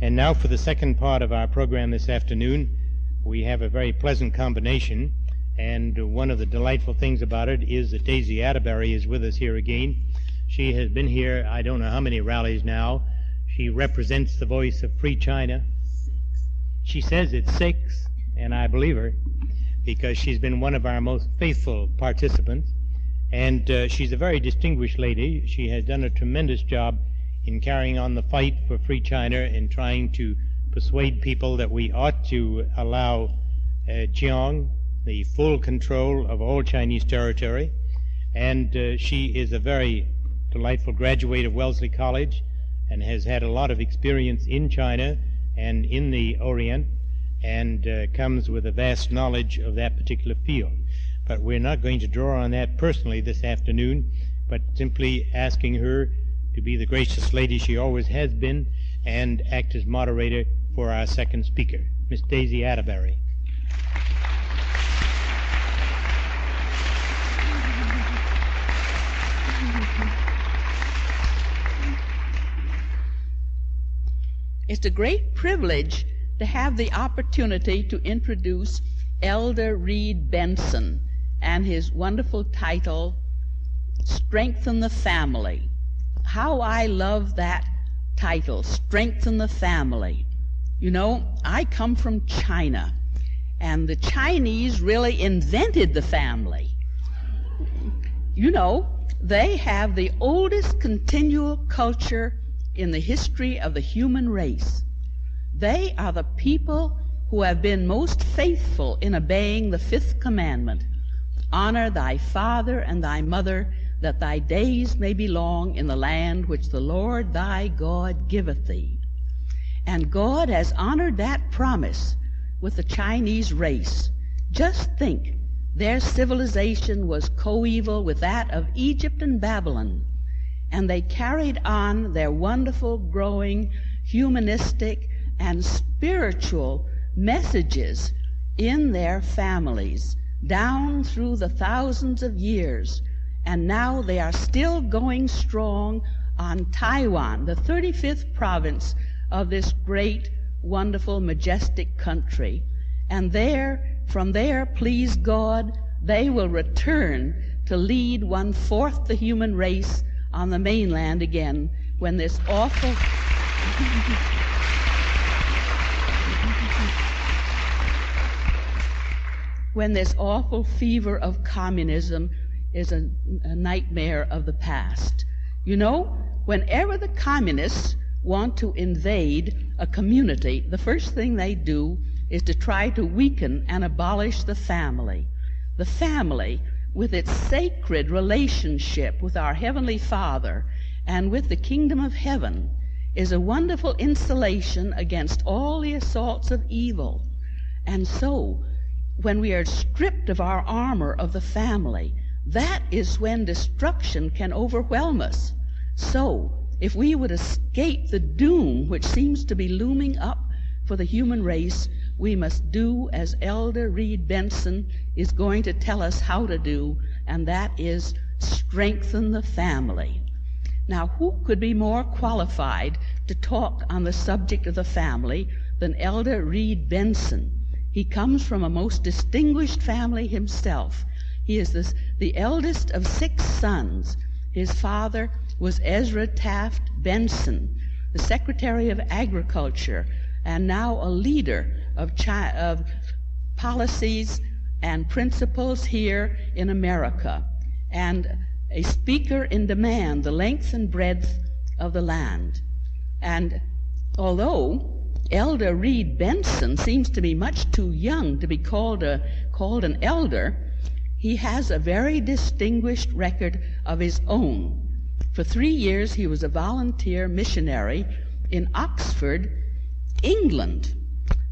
And now for the second part of our program this afternoon, we have a very pleasant combination, and one of the delightful things about it is that Daisy Atterbury is with us here again. She has been here, I don't know how many rallies now. She represents the voice of Free China. 6. She says it's 6, and I believe her, because she's been one of our most faithful participants. And she's a very distinguished lady. She has done a tremendous job in carrying on the fight for Free China and trying to persuade people that we ought to allow Jiang the full control of all Chinese territory. And she is a very delightful graduate of Wellesley College and has had a lot of experience in China and in the Orient, and comes with a vast knowledge of that particular field. But we're not going to draw on that personally this afternoon, but simply asking her to be the gracious lady she always has been and act as moderator for our second speaker, Miss Daisy Atterbury. It's a great privilege to have the opportunity to introduce Elder Reed Benson and his wonderful title, Strengthen the Family. How I love that title, Strengthen the Family. You know, I come from China, and the Chinese really invented the family. You know, they have the oldest continual culture in the history of the human race. They are the people who have been most faithful in obeying the 5th commandment. Honor thy father and thy mother, that thy days may be long in the land which the Lord thy God giveth thee. And God has honored that promise with the Chinese race. Just think, their civilization was coeval with that of Egypt and Babylon, and they carried on their wonderful, growing, humanistic, and spiritual messages in their families down through the thousands of years. And now they are still going strong on Taiwan, the 35th province of this great, wonderful, majestic country. And from there, please God, they will return to lead 1/4 the human race on the mainland again when this awful fever of communism is a nightmare of the past. You know, whenever the communists want to invade a community, the first thing they do is to try to weaken and abolish the family. The family, with its sacred relationship with our Heavenly Father and with the kingdom of heaven, is a wonderful insulation against all the assaults of evil. And so, when we are stripped of our armor of the family, that is when destruction can overwhelm us. So, if we would escape the doom which seems to be looming up for the human race, we must do as Elder Reed Benson is going to tell us how to do, and that is strengthen the family. Now, who could be more qualified to talk on the subject of the family than Elder Reed Benson? He comes from a most distinguished family himself. He is the eldest of 6 sons. His father was Ezra Taft Benson, the Secretary of Agriculture, and now a leader of policies and principles here in America, and a speaker in demand the length and breadth of the land. And although Elder Reed Benson seems to be much too young to be called an elder, he has a very distinguished record of his own. For 3 years he was a volunteer missionary in Oxford, England,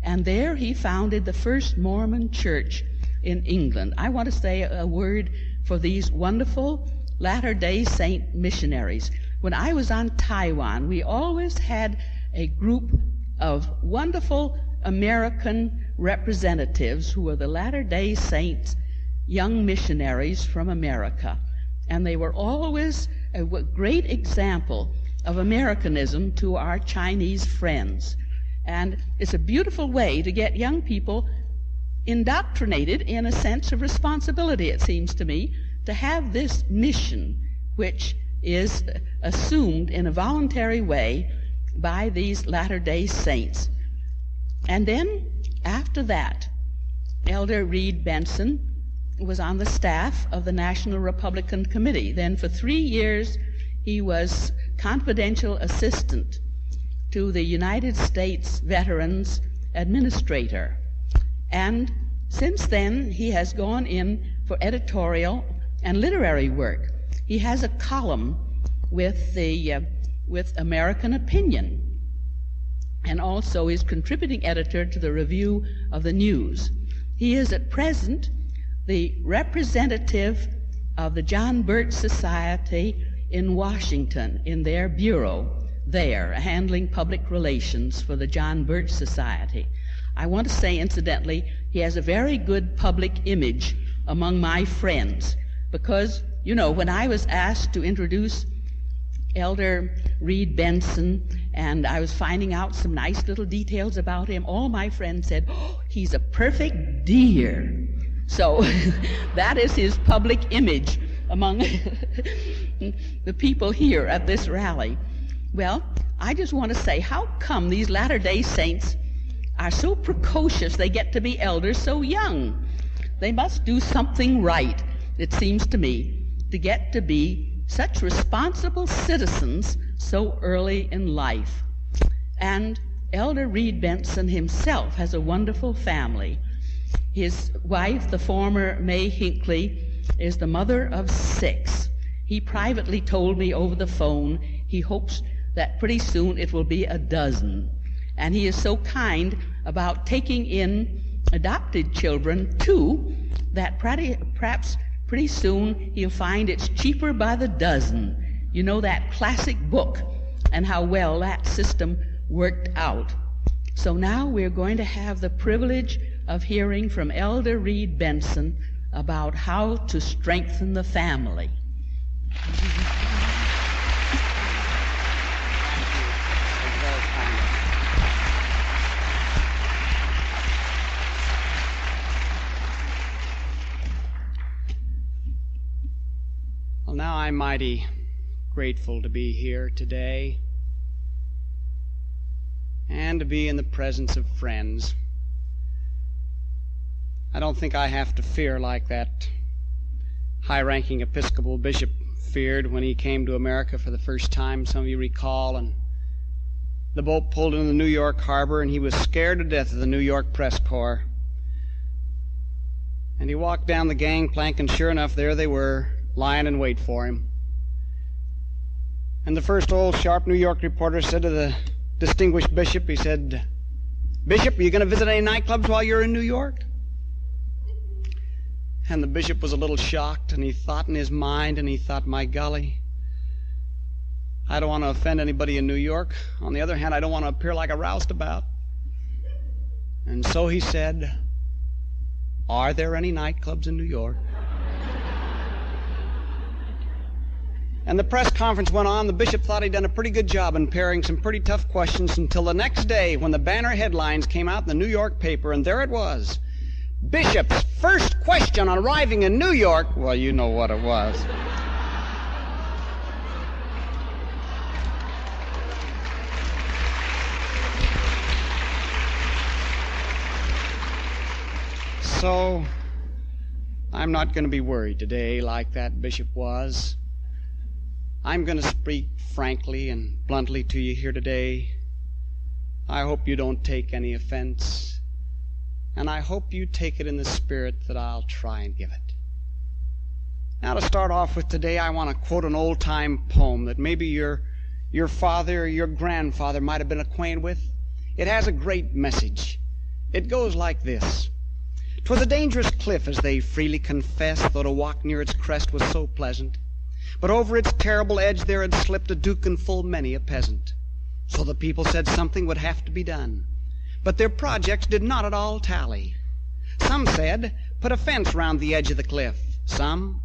and there he founded the first Mormon church in England. I want to say a word for these wonderful Latter-day Saint missionaries. When I was on Taiwan, we always had a group of wonderful American representatives who were the Latter-day Saints, young missionaries from America. And they were always a great example of Americanism to our Chinese friends. And it's a beautiful way to get young people indoctrinated in a sense of responsibility, it seems to me, to have this mission, which is assumed in a voluntary way by these Latter-day Saints. And then, after that, Elder Reed Benson was on the staff of the National Republican Committee. Then for 3 years, he was confidential assistant to the United States Veterans Administrator. And since then, he has gone in for editorial and literary work. He has a column with American Opinion, and also is contributing editor to the Review of the News. He is at present the representative of the John Birch Society in Washington, in their bureau there, handling public relations for the John Birch Society. I want to say, incidentally, he has a very good public image among my friends, because, you know, when I was asked to introduce Elder Reed Benson, and I was finding out some nice little details about him, all my friends said, "Oh, he's a perfect dear." So that is his public image among the people here at this rally. Well, I just want to say, how come these Latter-day Saints are so precocious they get to be elders so young? They must do something right, it seems to me, to get to be such responsible citizens so early in life. And Elder Reed Benson himself has a wonderful family. His wife, the former May Hinckley, is the mother of 6. He privately told me over the phone he hopes that pretty soon it will be a dozen. And he is so kind about taking in adopted children, too, that perhaps pretty soon he'll find it's cheaper by the dozen. You know, that classic book, and how well that system worked out. So now we're going to have the privilege of hearing from Elder Reed Benson about how to strengthen the family. Well, now I'm mighty grateful to be here today and to be in the presence of friends. I don't think I have to fear like that high-ranking Episcopal bishop feared when he came to America for the first time, some of you recall, and the boat pulled into the New York harbor and he was scared to death of the New York press corps. And he walked down the gangplank, and sure enough, there they were, lying in wait for him. And the first old sharp New York reporter said to the distinguished bishop, he said, "Bishop, are you going to visit any nightclubs while you're in New York?" And the bishop was a little shocked, and he thought in his mind, and he thought, my golly, I don't want to offend anybody in New York. On the other hand, I don't want to appear like a roustabout. And so he said, "Are there any nightclubs in New York?" And the press conference went on. The bishop thought he'd done a pretty good job in parrying some pretty tough questions until the next day when the banner headlines came out in the New York paper, and there it was. Bishop's first question on arriving in New York. Well, you know what it was. So, I'm not going to be worried today like that bishop was. I'm going to speak frankly and bluntly to you here today. I hope you don't take any offense. And I hope you take it in the spirit that I'll try and give it. Now, to start off with today, I want to quote an old-time poem that maybe your father or your grandfather might have been acquainted with. It has a great message. It goes like this. "'Twas a dangerous cliff, as they freely confess, though to walk near its crest was so pleasant. But over its terrible edge there had slipped a duke and full many a peasant. So the people said something would have to be done. But their projects did not at all tally. Some said, put a fence round the edge of the cliff. Some,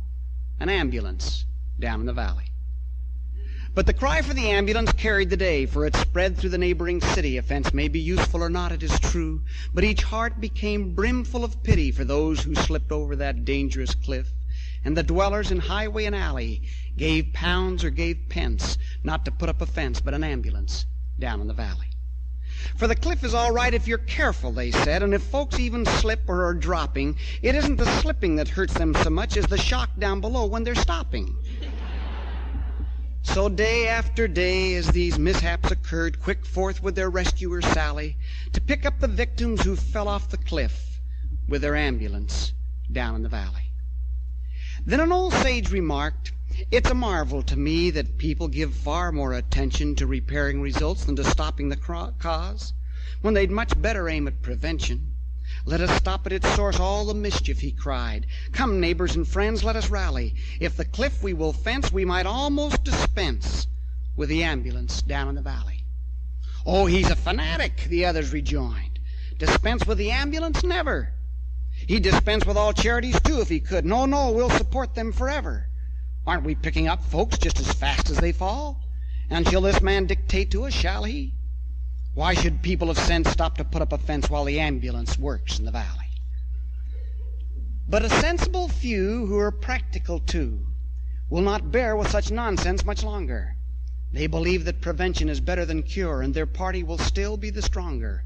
an ambulance down in the valley. But the cry for the ambulance carried the day, for it spread through the neighboring city. A fence may be useful or not, it is true, but each heart became brimful of pity for those who slipped over that dangerous cliff, and the dwellers in highway and alley gave pounds or gave pence, not to put up a fence, but an ambulance down in the valley. For the cliff is all right if you're careful, they said, and if folks even slip or are dropping, it isn't the slipping that hurts them so much as the shock down below when they're stopping. So day after day, as these mishaps occurred, quick forth would their rescuers sally to pick up the victims who fell off the cliff with their ambulance down in the valley. Then an old sage remarked, "It's a marvel to me that people give far more attention to repairing results than to stopping the cause, when they'd much better aim at prevention. Let us stop at its source all the mischief," he cried. "Come, neighbors and friends, let us rally. If the cliff we will fence, we might almost dispense with the ambulance down in the valley." "Oh, he's a fanatic," the others rejoined. "Dispense with the ambulance? Never. He'd dispense with all charities, too, if he could. No, we'll support them forever. Aren't we picking up folks just as fast as they fall? And shall this man dictate to us, shall he? Why should people of sense stop to put up a fence while the ambulance works in the valley?" But a sensible few, who are practical too, will not bear with such nonsense much longer. They believe that prevention is better than cure, and their party will still be the stronger.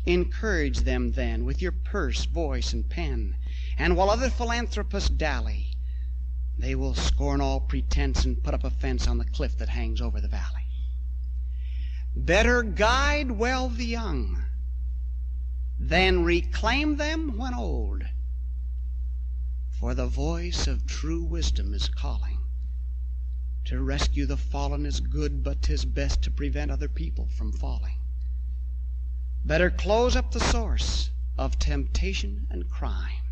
Encourage them then with your purse, voice, and pen, and while other philanthropists dally, they will scorn all pretense and put up a fence on the cliff that hangs over the valley. Better guide well the young than reclaim them when old, for the voice of true wisdom is calling. To rescue the fallen is good, but 'tis best to prevent other people from falling. Better close up the source of temptation and crime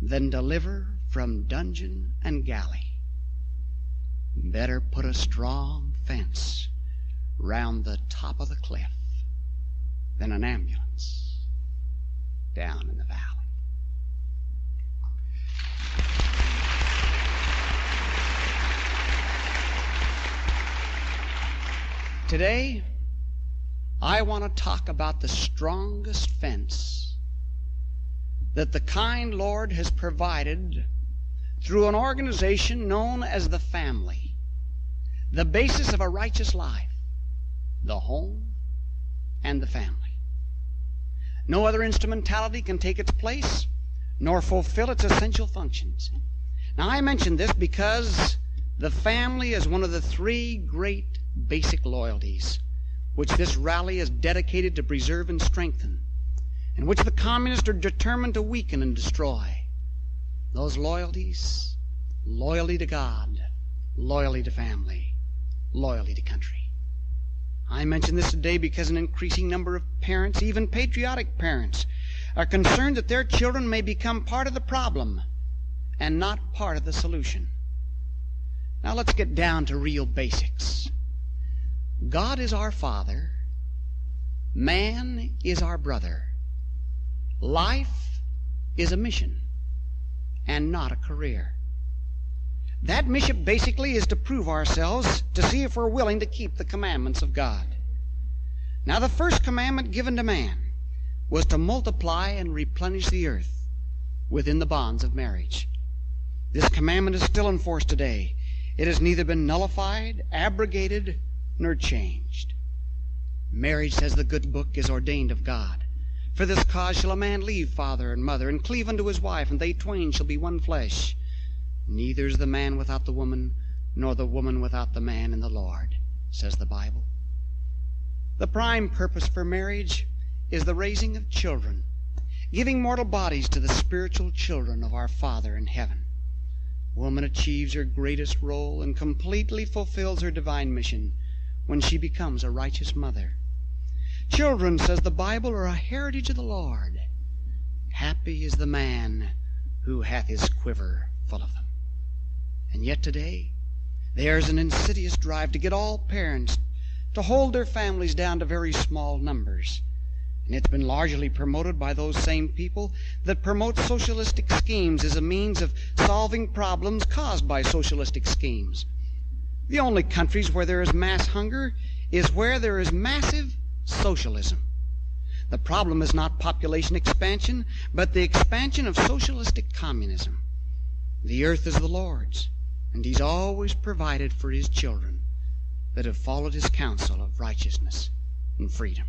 than deliver from dungeon and galley. Better put a strong fence round the top of the cliff than an ambulance down in the valley. Today, I want to talk about the strongest fence that the kind Lord has provided through an organization known as the family, the basis of a righteous life, the home and the family. No other instrumentality can take its place nor fulfill its essential functions. Now, I mention this because the family is one of the three great basic loyalties which this rally is dedicated to preserve and strengthen, and which the communists are determined to weaken and destroy. Those loyalties: loyalty to God, loyalty to family, loyalty to country. I mention this today because an increasing number of parents, even patriotic parents, are concerned that their children may become part of the problem and not part of the solution. Now let's get down to real basics. God is our Father. Man is our brother. Life is a mission and not a career. That mission basically is to prove ourselves, to see if we're willing to keep the commandments of God. Now, the first commandment given to man was to multiply and replenish the earth within the bonds of marriage. This commandment is still in force today. It has neither been nullified, abrogated, nor changed. Marriage, says the good book, is ordained of God. For this cause shall a man leave father and mother, and cleave unto his wife, and they twain shall be one flesh. Neither is the man without the woman, nor the woman without the man in the Lord, says the Bible. The prime purpose for marriage is the raising of children, giving mortal bodies to the spiritual children of our Father in heaven. Woman achieves her greatest role and completely fulfills her divine mission when she becomes a righteous mother. Children, says the Bible, are a heritage of the Lord. Happy is the man who hath his quiver full of them. And yet today, there is an insidious drive to get all parents to hold their families down to very small numbers. And it's been largely promoted by those same people that promote socialistic schemes as a means of solving problems caused by socialistic schemes. The only countries where there is mass hunger is where there is massive socialism. The problem is not population expansion, but the expansion of socialistic communism. The earth is the Lord's, and He's always provided for His children that have followed His counsel of righteousness and freedom.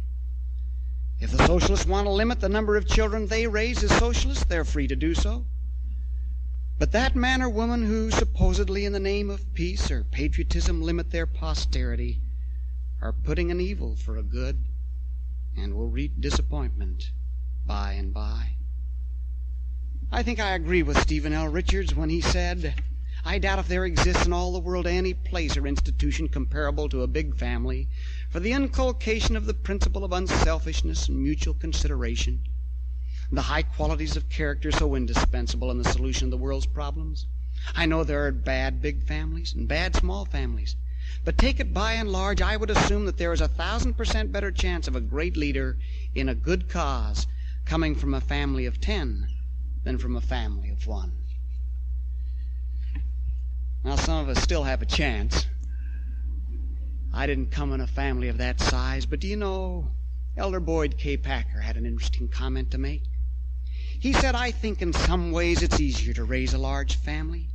If the socialists want to limit the number of children they raise as socialists, they're free to do so. But that man or woman who supposedly in the name of peace or patriotism limit their posterity are putting an evil for a good and will reap disappointment by and by. I think I agree with Stephen L. Richards when he said, "I doubt if there exists in all the world any place or institution comparable to a big family for the inculcation of the principle of unselfishness and mutual consideration, the high qualities of character so indispensable in the solution of the world's problems. I know there are bad big families and bad small families, but take it by and large, I would assume that there is 1,000% better chance of a great leader in a good cause coming from a family of 10 than from a family of 1. Now, some of us still have a chance. I didn't come in a family of that size, but do you know, Elder Boyd K. Packer had an interesting comment to make. He said, "I think in some ways it's easier to raise a large family.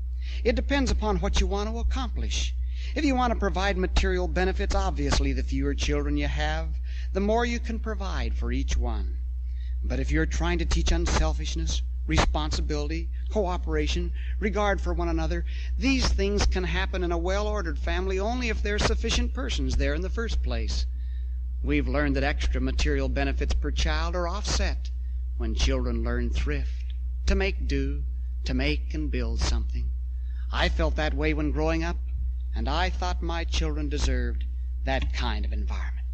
It depends upon what you want to accomplish. If you want to provide material benefits, obviously the fewer children you have, the more you can provide for each one. But if you're trying to teach unselfishness, responsibility, cooperation, regard for one another, these things can happen in a well-ordered family only if there are sufficient persons there in the first place. We've learned that extra material benefits per child are offset when children learn thrift, to make do, to make and build something. I felt that way when growing up, and I thought my children deserved that kind of environment."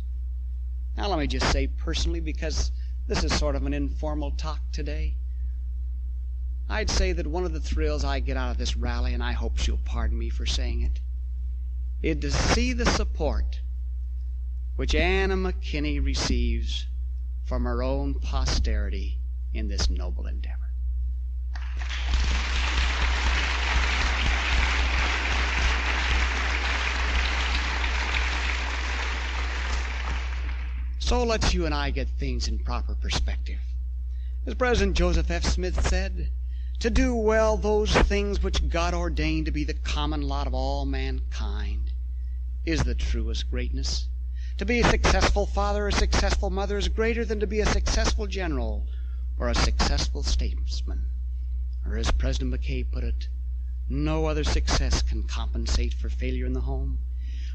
Now let me just say personally, because this is sort of an informal talk today, I'd say that one of the thrills I get out of this rally, and I hope she'll pardon me for saying it, is to see the support which Anna McKinney receives from her own posterity in this noble endeavor. So let's you and I get things in proper perspective. As President Joseph F. Smith said, "To do well those things which God ordained to be the common lot of all mankind is the truest greatness. To be a successful father or a successful mother is greater than to be a successful general or a successful statesman." Or as President McKay put it, "No other success can compensate for failure in the home.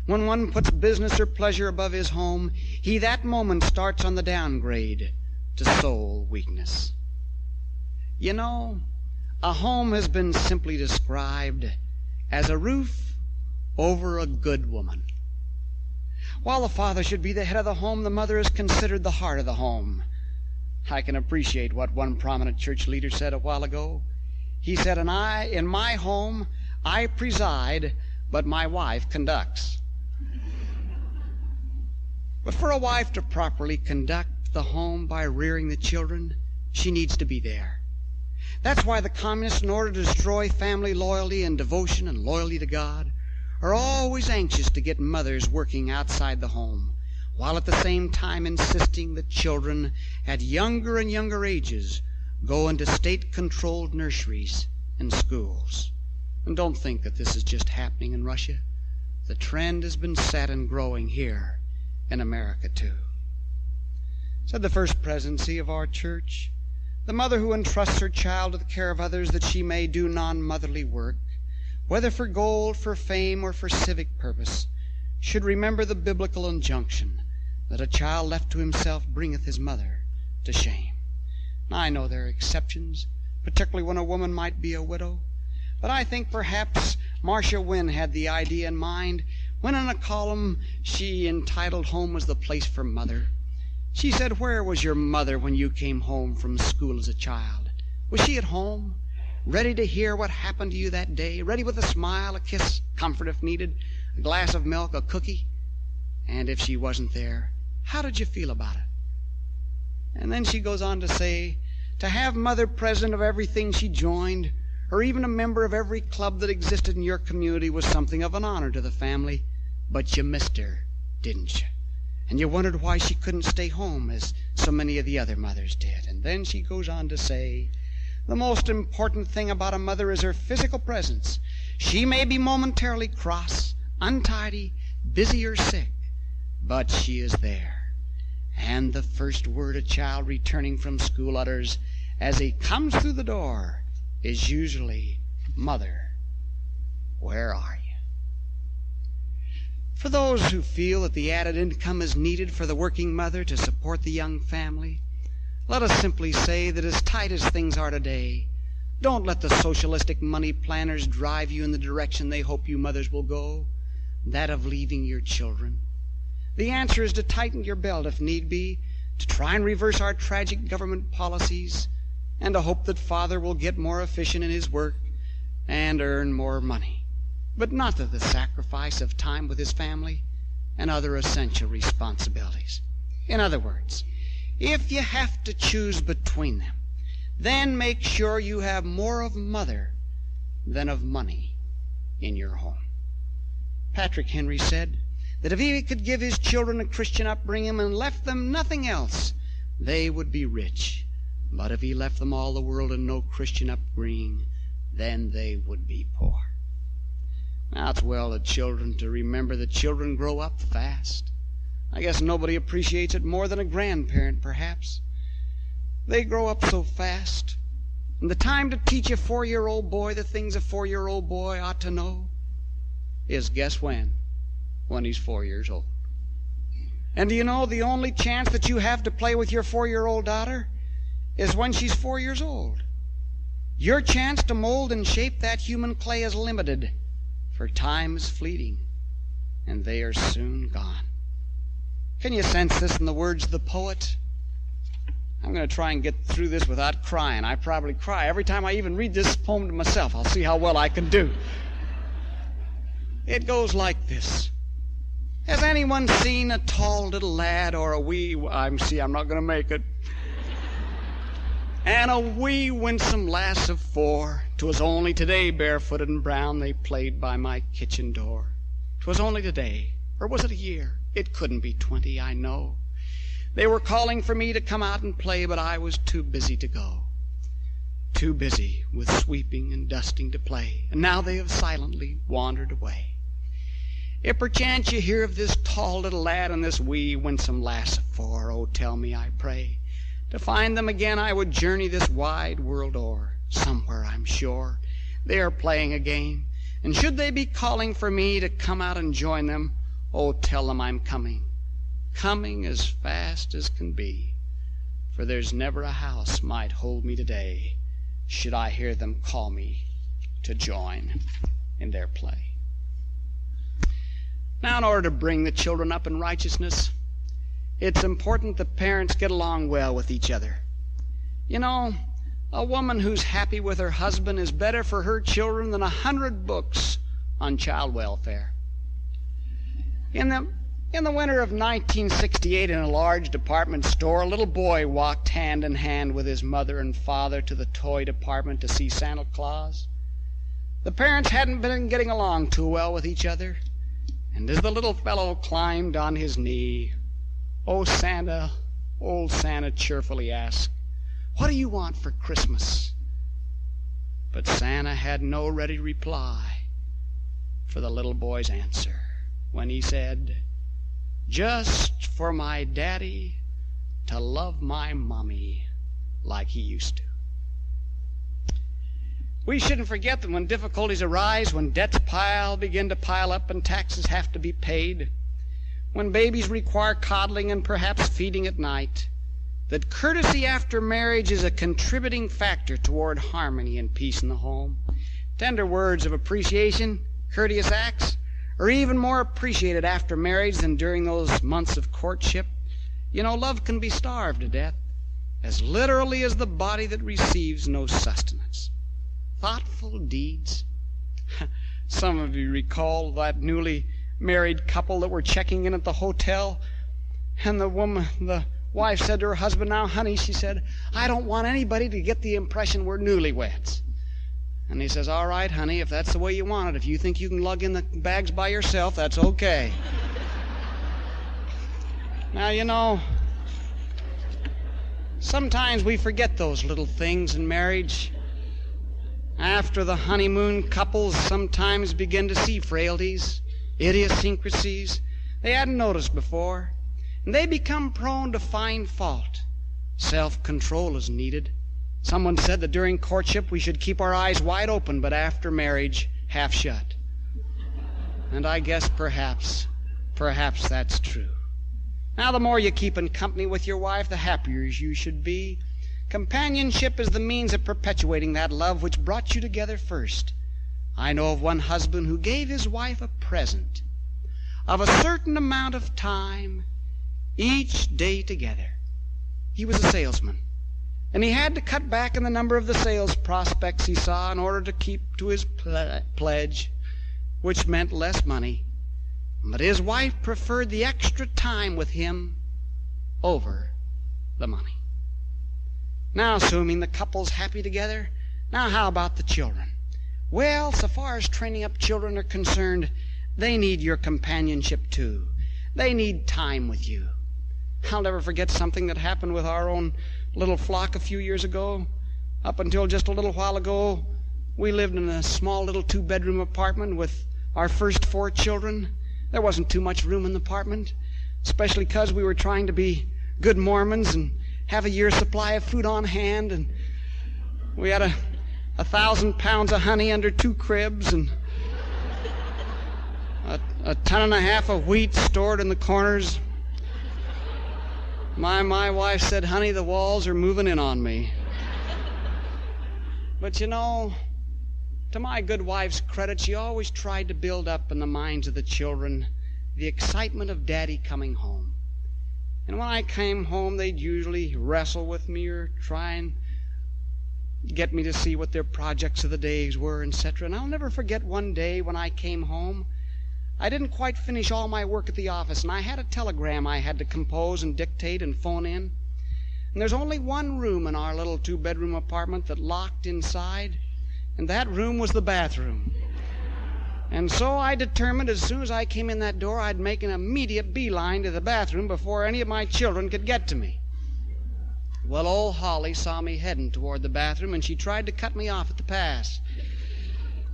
When one puts business or pleasure above his home, he that moment starts on the downgrade to soul weakness." You know, a home has been simply described as a roof over a good woman. While the father should be the head of the home, the mother is considered the heart of the home. I can appreciate what one prominent church leader said a while ago. He said, in my home, I preside, but my wife conducts." But for a wife to properly conduct the home by rearing the children, she needs to be there. That's why the communists, in order to destroy family loyalty and devotion and loyalty to God, are always anxious to get mothers working outside the home, while at the same time insisting that children at younger and younger ages go into state-controlled nurseries and schools. And don't think that this is just happening in Russia. The trend has been set and growing here in America too. Said the first presidency of our church, "The mother who entrusts her child to the care of others that she may do non-motherly work, whether for gold, for fame, or for civic purpose, should remember the biblical injunction that a child left to himself bringeth his mother to shame." Now, I know there are exceptions, particularly when a woman might be a widow, but I think perhaps Marcia Wynne had the idea in mind when in a column she entitled "Home was the place for mother." She said, "Where was your mother when you came home from school as a child? Was she at home, ready to hear what happened to you that day, ready with a smile, a kiss, comfort if needed, a glass of milk, a cookie? And if she wasn't there, how did you feel about it?" And then she goes on to say, to have mother present of everything she joined, or even a member of every club that existed in your community was something of an honor to the family. But you missed her, didn't you? And you wondered why she couldn't stay home as so many of the other mothers did. And then she goes on to say, the most important thing about a mother is her physical presence. She may be momentarily cross, untidy, busy, or sick, but she is there. And the first word a child returning from school utters as he comes through the door is usually, "Mother, where are you?" For those who feel that the added income is needed for the working mother to support the young family, let us simply say that as tight as things are today, don't let the socialistic money planners drive you in the direction they hope you mothers will go, that of leaving your children. The answer is to tighten your belt if need be, to try and reverse our tragic government policies, and to hope that father will get more efficient in his work and earn more money, but not at the sacrifice of time with his family and other essential responsibilities. In other words, if you have to choose between them, then make sure you have more of mother than of money in your home. Patrick Henry said that if he could give his children a Christian upbringing and left them nothing else, they would be rich. But if he left them all the world and no Christian upbringing, then they would be poor. Now, it's well to children to remember that children grow up fast. I guess nobody appreciates it more than a grandparent, perhaps. They grow up so fast. And the time to teach a 4-year-old boy the things a 4-year-old boy ought to know is, guess when? When he's 4 years old. And do you know the only chance that you have to play with your 4-year-old daughter is when she's 4 years old? Your chance to mold and shape that human clay is limited, for time is fleeting, and they are soon gone. Can you sense this in the words of the poet? I'm going to try and get through this without crying. I probably cry every time I even read this poem to myself. I'll see how well I can do. It goes like this. Has anyone seen a tall little lad or a wee... I'm not going to make it. And a wee winsome lass of 4. 'Twas only today, barefooted and brown, they played by my kitchen door. 'Twas only today, or was it a year? It couldn't be 20, I know. They were calling for me to come out and play, but I was too busy to go. Too busy with sweeping and dusting to play, and now they have silently wandered away. If perchance you hear of this tall little lad and this wee winsome lass of 4, oh, tell me, I pray. To find them again I would journey this wide world o'er. Somewhere, I'm sure, they are playing a game, and should they be calling for me to come out and join them, oh, tell them I'm coming as fast as can be, for there's never a house might hold me today, should I hear them call me to join in their play. Now, in order to bring the children up in righteousness, it's important that parents get along well with each other. You know, a woman who's happy with her husband is better for her children than 100 books on child welfare. In the winter of 1968, in a large department store, a little boy walked hand in hand with his mother and father to the toy department to see Santa Claus. The parents hadn't been getting along too well with each other, and as the little fellow climbed on his knee, old Santa cheerfully asked, "What do you want for Christmas?" But Santa had no ready reply for the little boy's answer when he said, "Just for my daddy to love my mommy like he used to." We shouldn't forget that when difficulties arise, when debts begin to pile up and taxes have to be paid, when babies require coddling and perhaps feeding at night, that courtesy after marriage is a contributing factor toward harmony and peace in the home. Tender words of appreciation, courteous acts, are even more appreciated after marriage than during those months of courtship. You know, love can be starved to death, as literally as the body that receives no sustenance. Thoughtful deeds. Some of you recall that newly married couple that were checking in at the hotel, and the wife said to her husband, "Now, honey," she said, "I don't want anybody to get the impression we're newlyweds." And he says, all right, honey, if that's the way you want it, if you think you can lug in the bags by yourself, that's okay. Now, you know, sometimes we forget those little things in marriage. After the honeymoon, couples sometimes begin to see frailties, idiosyncrasies they hadn't noticed before, and they become prone to find fault. Self-control is needed. Someone said that during courtship we should keep our eyes wide open, but after marriage, half shut. And I guess perhaps that's true. Now, the more you keep in company with your wife, the happier you should be. Companionship is the means of perpetuating that love which brought you together first. I know of one husband who gave his wife a present of a certain amount of time each day together. He was a salesman, and he had to cut back in the number of the sales prospects he saw in order to keep to his pledge, which meant less money. But his wife preferred the extra time with him over the money. Now, assuming the couple's happy together, now how about the children? Well, so far as training up children are concerned, they need your companionship too. They need time with you. I'll never forget something that happened with our own little flock a few years ago. Up until just a little while ago, we lived in a small little 2-bedroom apartment with our first 4 children. There wasn't too much room in the apartment, especially because we were trying to be good Mormons and have a year's supply of food on hand, and we had 1,000 pounds of honey under 2 cribs and a 1.5 tons of wheat stored in the corners. My wife said, honey, the walls are moving in on me. But you know, to my good wife's credit, she always tried to build up in the minds of the children the excitement of Daddy coming home. And when I came home, they'd usually wrestle with me or try and get me to see what their projects of the days were, etc. And I'll never forget one day when I came home. I didn't quite finish all my work at the office, and I had a telegram I had to compose and dictate and phone in. And there's only one room in our little 2-bedroom apartment that locked inside, and that room was the bathroom. And so I determined as soon as I came in that door, I'd make an immediate beeline to the bathroom before any of my children could get to me. Well, old Holly saw me heading toward the bathroom, and she tried to cut me off at the pass.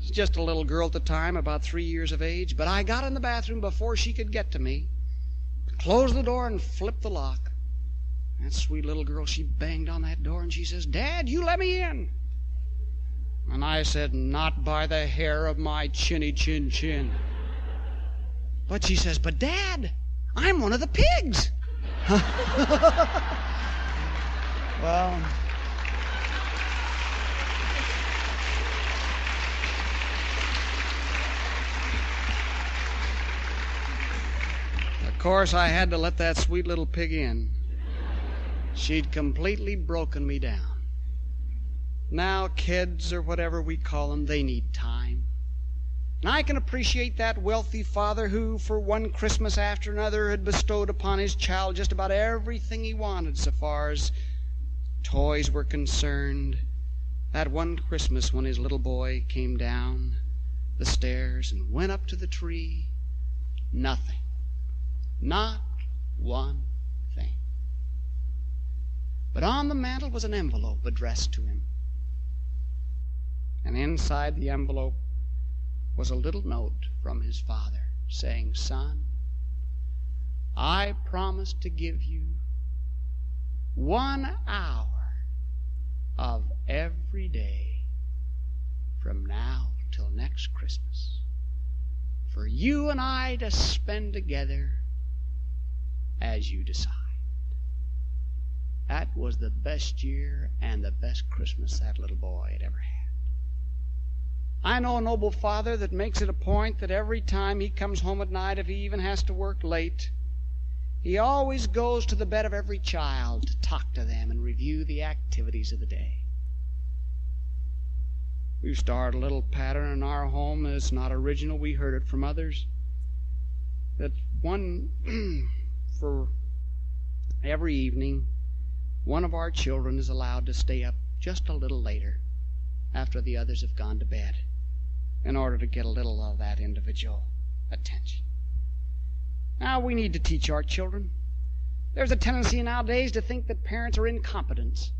She's just a little girl at the time, about 3 years of age, but I got in the bathroom before she could get to me, closed the door and flipped the lock. That sweet little girl, she banged on that door and she says, Dad, you let me in. And I said, not by the hair of my chinny chin chin. But she says, but Dad, I'm one of the pigs. Well, of course, I had to let that sweet little pig in. She'd completely broken me down. Now, kids, or whatever we call them, they need time. And I can appreciate that wealthy father who, for one Christmas after another, had bestowed upon his child just about everything he wanted so far as toys were concerned. That one Christmas when his little boy came down the stairs and went up to the tree, nothing. Not one thing. But on the mantel was an envelope addressed to him. And inside the envelope was a little note from his father saying, Son, I promise to give you 1 hour of every day from now till next Christmas for you and I to spend together as you decide. That was the best year and the best Christmas that little boy had ever had. I know a noble father that makes it a point that every time he comes home at night, if he even has to work late, he always goes to the bed of every child to talk to them and review the activities of the day. We've started a little pattern in our home that's not original. We heard it from others. That for every evening, one of our children is allowed to stay up just a little later after the others have gone to bed in order to get a little of that individual attention. Now, we need to teach our children. There's a tendency nowadays to think that parents are incompetent,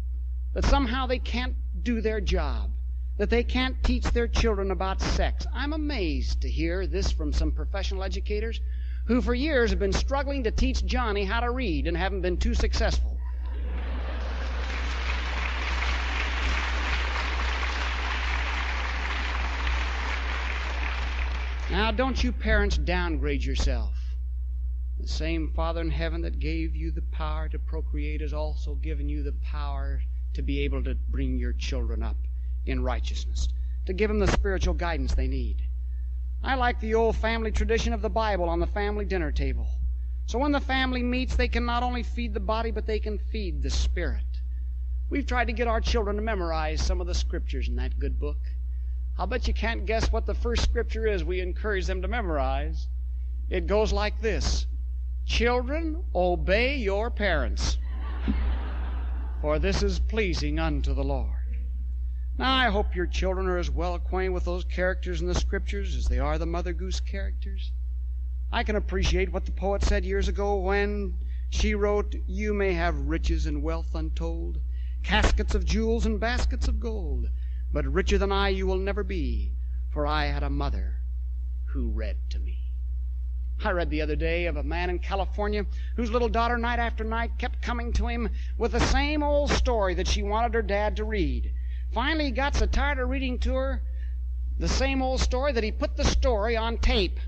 that somehow they can't do their job, that they can't teach their children about sex. I'm amazed to hear this from some professional educators who for years have been struggling to teach Johnny how to read and haven't been too successful. Now, don't you parents downgrade yourself. The same Father in heaven that gave you the power to procreate has also given you the power to be able to bring your children up in righteousness, to give them the spiritual guidance they need. I like the old family tradition of the Bible on the family dinner table. So when the family meets, they can not only feed the body, but they can feed the spirit. We've tried to get our children to memorize some of the scriptures in that good book. I'll bet you can't guess what the first scripture is we encourage them to memorize. It goes like this: Children, obey your parents, for this is pleasing unto the Lord. Now, I hope your children are as well acquainted with those characters in the scriptures as they are the Mother Goose characters. I can appreciate what the poet said years ago when she wrote, "You may have riches and wealth untold, caskets of jewels and baskets of gold, but richer than I you will never be, for I had a mother who read to me." I read the other day of a man in California whose little daughter night after night kept coming to him with the same old story that she wanted her dad to read. Finally, he got so tired of reading to her the same old story that he put the story on tape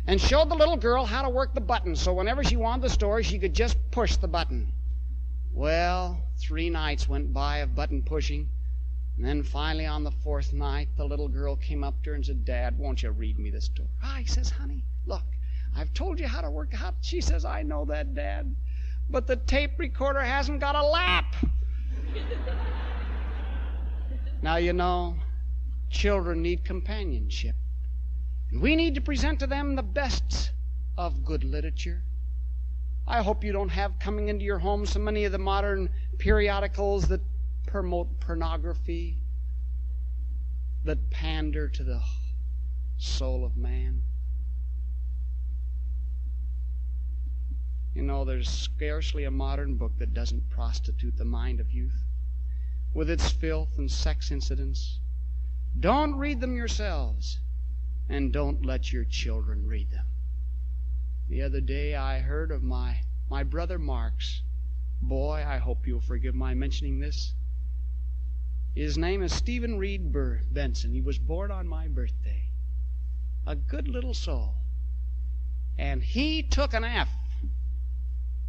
and showed the little girl how to work the button, so whenever she wanted the story, she could just push the button. Well, 3 nights went by of button pushing, and then finally on the 4th night, the little girl came up to her and said, "Dad, won't you read me the story?" He says, "Honey, look, I've told you how to work out." She says, "I know that, Dad, but the tape recorder hasn't got a lap." Now, you know, children need companionship. And we need to present to them the best of good literature. I hope you don't have coming into your home so many of the modern periodicals that promote pornography, that pander to the soul of man. You know, there's scarcely a modern book that doesn't prostitute the mind of youth with its filth and sex incidents. Don't read them yourselves, and don't let your children read them. The other day I heard of my brother Mark's boy. I hope you'll forgive my mentioning this. His name is Stephen Reed Benson. He was born on my birthday. A good little soul. And he took an F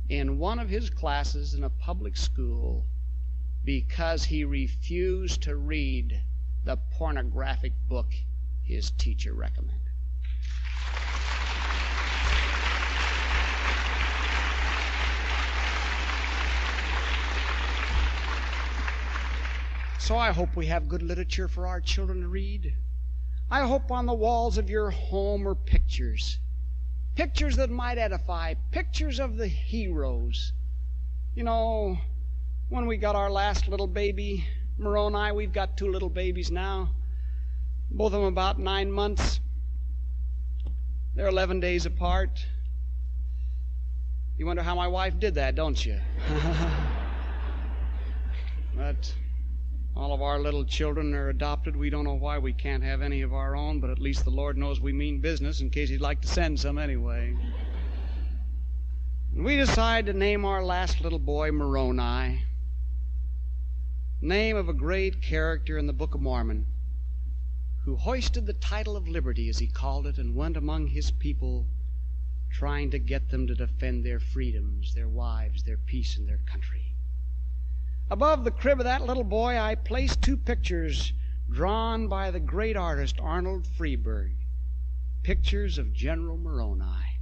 in one of his classes in a public school because he refused to read the pornographic book his teacher recommended. So I hope we have good literature for our children to read. I hope on the walls of your home are pictures that might edify, pictures of the heroes. You know, when we got our last little baby, Moroni, we've got 2 little babies now, both of them about 9 months. They're 11 days apart. You wonder how my wife did that, don't you? But all of our little children are adopted. We don't know why we can't have any of our own, but at least the Lord knows we mean business in case He'd like to send some anyway. And we decided to name our last little boy Moroni, name of a great character in the Book of Mormon, who hoisted the title of liberty, as he called it, and went among his people trying to get them to defend their freedoms, their wives, their peace, and their country. Above the crib of that little boy, I placed 2 pictures drawn by the great artist Arnold Freeburg, pictures of General Moroni.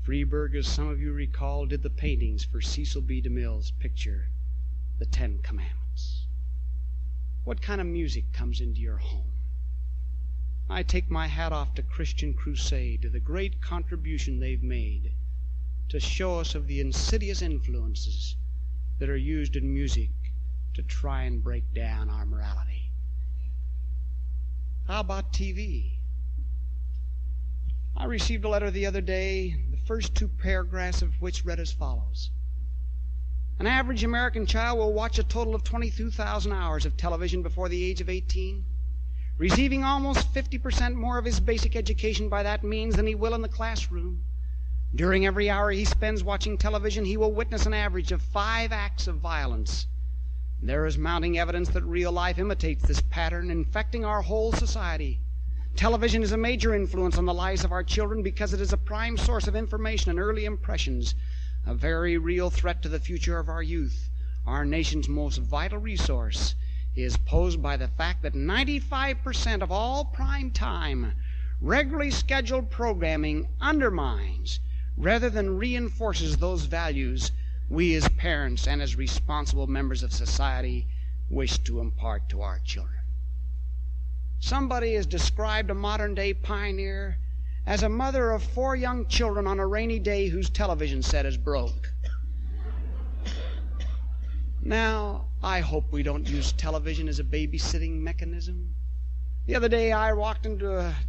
Freeburg, as some of you recall, did the paintings for Cecil B. DeMille's picture, The 10 Commandments. What kind of music comes into your home? I take my hat off to Christian Crusade, to the great contribution they've made to show us of the insidious influences that are used in music to try and break down our morality. How about TV? I received a letter the other day, the first 2 paragraphs of which read as follows. An average American child will watch a total of 22,000 hours of television before the age of 18, receiving almost 50% more of his basic education by that means than he will in the classroom. During every hour he spends watching television, he will witness an average of 5 acts of violence. There is mounting evidence that real life imitates this pattern, infecting our whole society. Television is a major influence on the lives of our children because it is a prime source of information and early impressions, a very real threat to the future of our youth. Our nation's most vital resource is posed by the fact that 95% of all prime time, regularly scheduled programming undermines rather than reinforces those values we as parents and as responsible members of society wish to impart to our children. Somebody has described a modern-day pioneer as a mother of 4 young children on a rainy day whose television set is broke. Now, I hope we don't use television as a babysitting mechanism. The other day I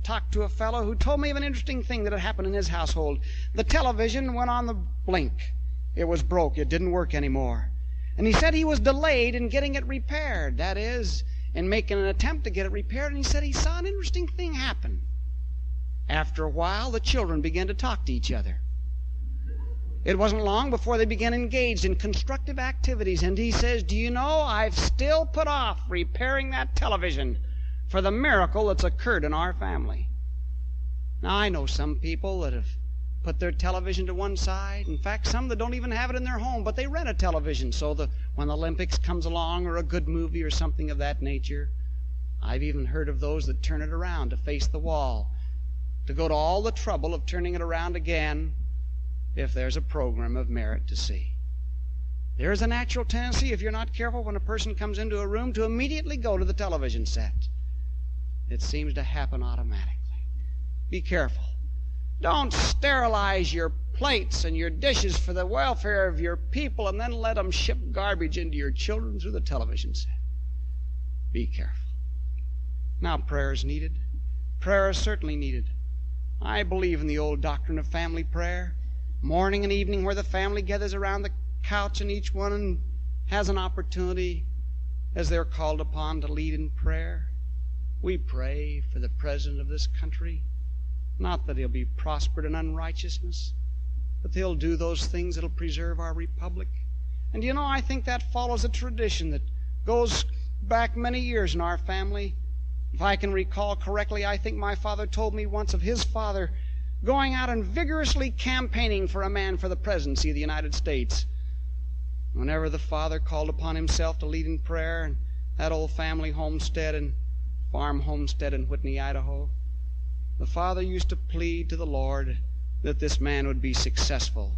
talked to a fellow who told me of an interesting thing that had happened in his household. The television went on the blink. It was broke. It didn't work anymore. And he said he was delayed in getting it repaired. That is, in making an attempt to get it repaired. And he said he saw an interesting thing happen. After a while, the children began to talk to each other. It wasn't long before they began engaged in constructive activities. And he says, do you know, I've still put off repairing that television for the miracle that's occurred in our family. Now, I know some people that have put their television to one side. In fact, some that don't even have it in their home, but they rent a television so that when the Olympics comes along or a good movie or something of that nature, I've even heard of those that turn it around to face the wall, to go to all the trouble of turning it around again if there's a program of merit to see. There's a natural tendency, if you're not careful, when a person comes into a room to immediately go to the television set. It seems to happen automatically. Be careful. Don't sterilize your plates and your dishes for the welfare of your people and then let them ship garbage into your children through the television set. Be careful. Now, prayer is needed. Prayer is certainly needed. I believe in the old doctrine of family prayer, morning and evening, where the family gathers around the couch and each one has an opportunity as they're called upon to lead in prayer. We pray for the president of this country, not that he'll be prospered in unrighteousness, but he'll do those things that'll preserve our republic. And you know, I think that follows a tradition that goes back many years in our family. If I can recall correctly, I think my father told me once of his father going out and vigorously campaigning for a man for the presidency of the United States. Whenever the father called upon himself to lead in prayer in that old family homestead and farm homestead in Whitney, Idaho, the father used to plead to the Lord that this man would be successful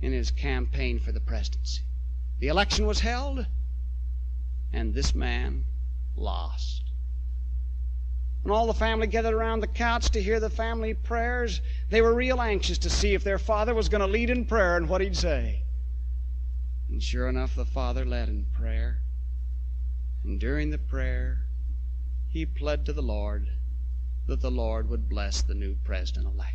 in his campaign for the presidency. The election was held, and this man lost. When all the family gathered around the couch to hear the family prayers, they were real anxious to see if their father was going to lead in prayer and what he'd say. And sure enough, the father led in prayer. And during the prayer, he pled to the Lord that the Lord would bless the new president-elect.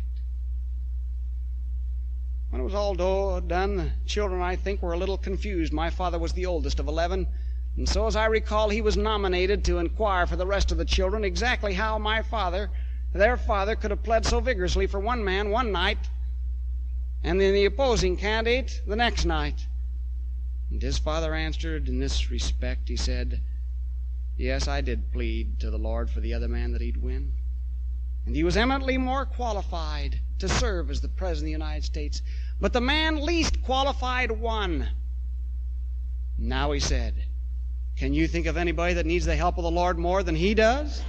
When it was all done, the children, I think, were a little confused. My father was the oldest of 11, and so as I recall, he was nominated to inquire for the rest of the children exactly how their father, could have pled so vigorously for one man one night, and then the opposing candidate the next night. And his father answered in this respect. He said, yes, I did plead to the Lord for the other man that he'd win. And he was eminently more qualified to serve as the President of the United States. But the man least qualified won. Now he said, can you think of anybody that needs the help of the Lord more than he does?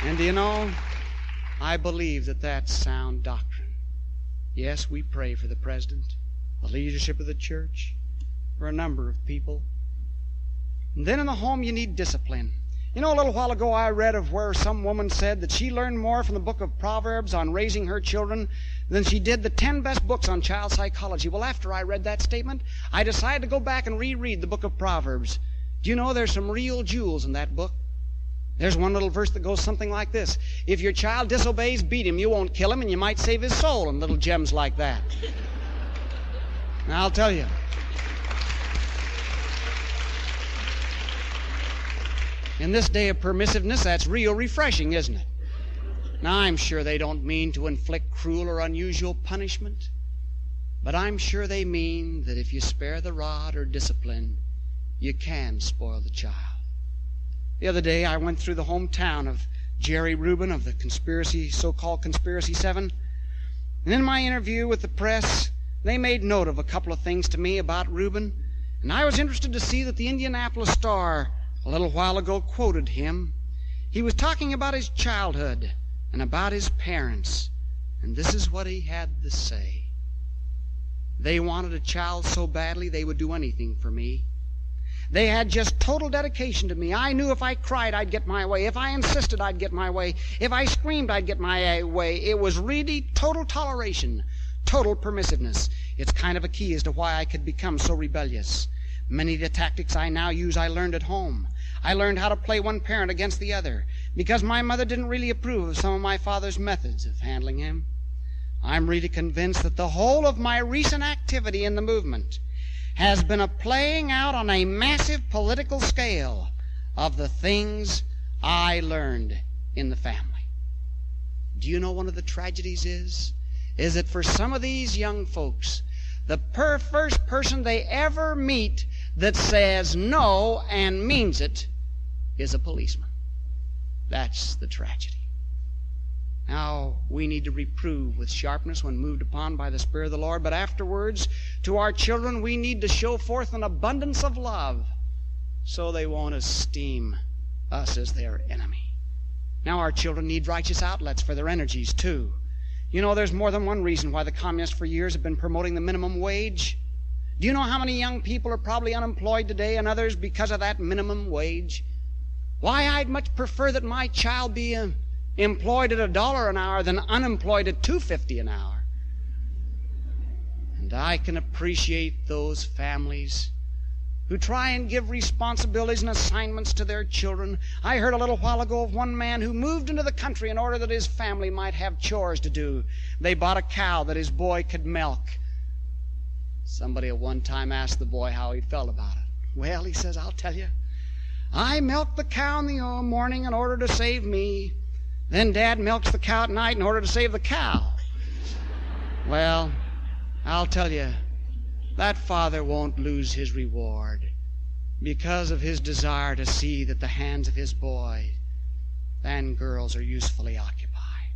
And do you know, I believe that that's sound doctrine. Yes, we pray for the president, the leadership of the church, for a number of people. And then in the home you need discipline. You know, a little while ago I read of where some woman said that she learned more from the book of Proverbs on raising her children than she did the 10 best books on child psychology. Well, after I read that statement, I decided to go back and reread the book of Proverbs. Do you know there's some real jewels in that book? There's one little verse that goes something like this: if your child disobeys, beat him. You won't kill him, and you might save his soul, and little gems like that. Now, I'll tell you. In this day of permissiveness, that's real refreshing, isn't it? Now, I'm sure they don't mean to inflict cruel or unusual punishment, but I'm sure they mean that if you spare the rod or discipline, you can spoil the child. The other day, I went through the hometown of Jerry Rubin of the so-called Conspiracy 7, and in my interview with the press, they made note of a couple of things to me about Rubin, and I was interested to see that the Indianapolis Star a little while ago quoted him. He was talking about his childhood and about his parents, and this is what he had to say. They wanted a child so badly they would do anything for me. They had just total dedication to me. I knew if I cried, I'd get my way. If I insisted, I'd get my way. If I screamed, I'd get my way. It was really total toleration, total permissiveness. It's kind of a key as to why I could become so rebellious. Many of the tactics I now use I learned at home. I learned how to play one parent against the other because my mother didn't really approve of some of my father's methods of handling him. I'm really convinced that the whole of my recent activity in the movement has been a playing out on a massive political scale of the things I learned in the family. Do you know one of the tragedies is that for some of these young folks, the first person they ever meet that says no and means it is a policeman. That's the tragedy. Now, we need to reprove with sharpness when moved upon by the Spirit of the Lord, but afterwards, to our children, we need to show forth an abundance of love so they won't esteem us as their enemy. Now, our children need righteous outlets for their energies, too. You know, there's more than one reason why the communists for years have been promoting the minimum wage. Do you know how many young people are probably unemployed today and others because of that minimum wage? Why, I'd much prefer that my child be employed at $1 an hour than unemployed at $2.50 an hour. And I can appreciate those families who try and give responsibilities and assignments to their children. I heard a little while ago of one man who moved into the country in order that his family might have chores to do. They bought a cow that his boy could milk. Somebody at one time asked the boy how he felt about it. Well, he says, I'll tell you, I milked the cow in the morning in order to save me. Then Dad milks the cow at night in order to save the cow. Well, I'll tell you, that father won't lose his reward because of his desire to see that the hands of his boy and girls are usefully occupied.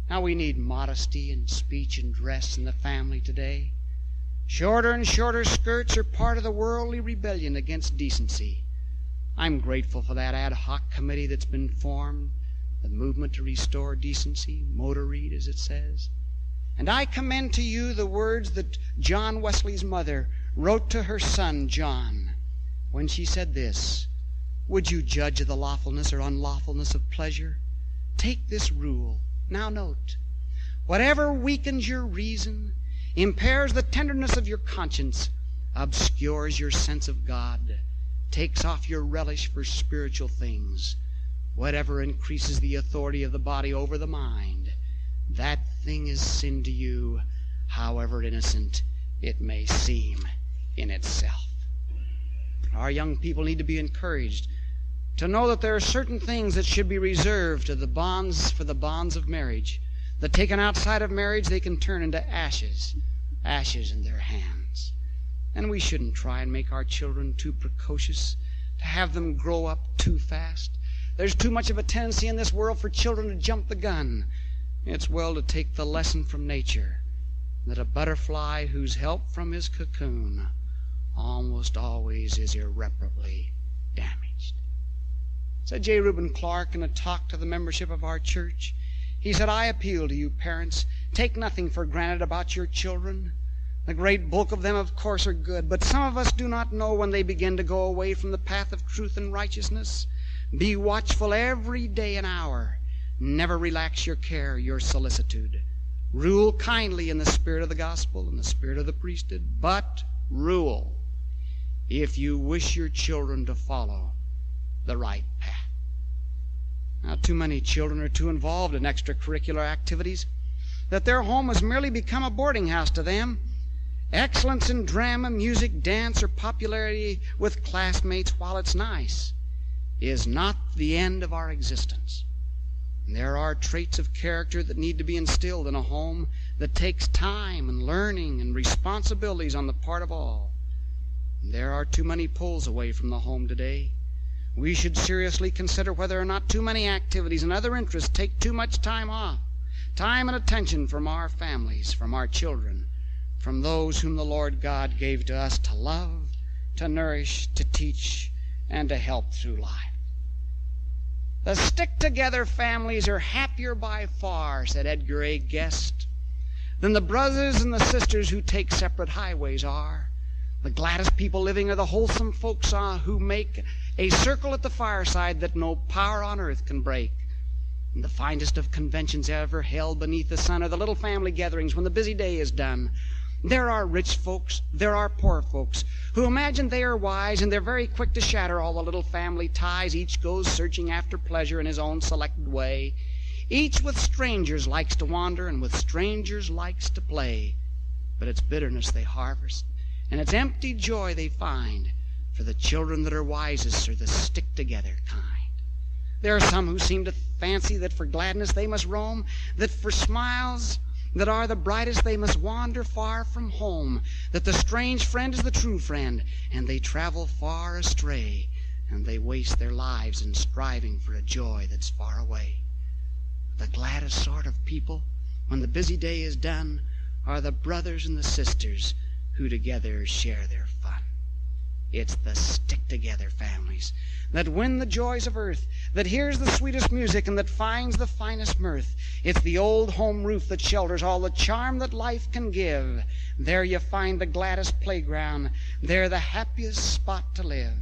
Now, we need modesty in speech and dress in the family today. Shorter and shorter skirts are part of the worldly rebellion against decency. I'm grateful for that ad hoc committee that's been formed, the movement to restore decency, Motor Read, as it says. And I commend to you the words that John Wesley's mother wrote to her son, John, when she said this: would you judge of the lawfulness or unlawfulness of pleasure? Take this rule. Now note, whatever weakens your reason, impairs the tenderness of your conscience, obscures your sense of God, takes off your relish for spiritual things, whatever increases the authority of the body over the mind, that thing is sin to you, however innocent it may seem in itself. Our young people need to be encouraged to know that there are certain things that should be reserved to the bonds of marriage, that taken outside of marriage they can turn into ashes in their hands. And we shouldn't try and make our children too precocious, to have them grow up too fast. There's too much of a tendency in this world for children to jump the gun. It's well to take the lesson from nature that a butterfly who's helped from his cocoon almost always is irreparably damaged. Said J. Reuben Clark in a talk to the membership of our church. He said, I appeal to you parents, take nothing for granted about your children. The great bulk of them, of course, are good, but some of us do not know when they begin to go away from the path of truth and righteousness. Be watchful every day and hour. Never relax your care, your solicitude. Rule kindly in the spirit of the gospel and the spirit of the priesthood, but rule if you wish your children to follow the right path. Now, too many children are too involved in extracurricular activities that their home has merely become a boarding house to them. Excellence in drama, music, dance, or popularity with classmates, while it's nice, is not the end of our existence. There are traits of character that need to be instilled in a home that takes time and learning and responsibilities on the part of all. There are too many pulls away from the home today. We should seriously consider whether or not too many activities and other interests take too much time off, time and attention from our families, from our children, from those whom the Lord God gave to us to love, to nourish, to teach, and to help through life. The stick-together families are happier by far, said Edgar A. Guest, than the brothers and the sisters who take separate highways are. The gladdest people living are the wholesome folks who make a circle at the fireside that no power on earth can break. And the finest of conventions ever held beneath the sun are the little family gatherings when the busy day is done. There are rich folks, there are poor folks, who imagine they are wise, and they're very quick to shatter all the little family ties. Each goes searching after pleasure in his own selected way. Each with strangers likes to wander, and with strangers likes to play. But it's bitterness they harvest, and it's empty joy they find, for the children that are wisest are the stick-together kind. There are some who seem to fancy that for gladness they must roam, that for smiles that are the brightest they must wander far from home, that the strange friend is the true friend, and they travel far astray, and they waste their lives in striving for a joy that's far away. The gladdest sort of people, when the busy day is done, are the brothers and the sisters who together share their fun. It's the stick-together families that win the joys of earth, that hears the sweetest music and that finds the finest mirth. It's the old home roof that shelters all the charm that life can give. There you find the gladdest playground, there the happiest spot to live.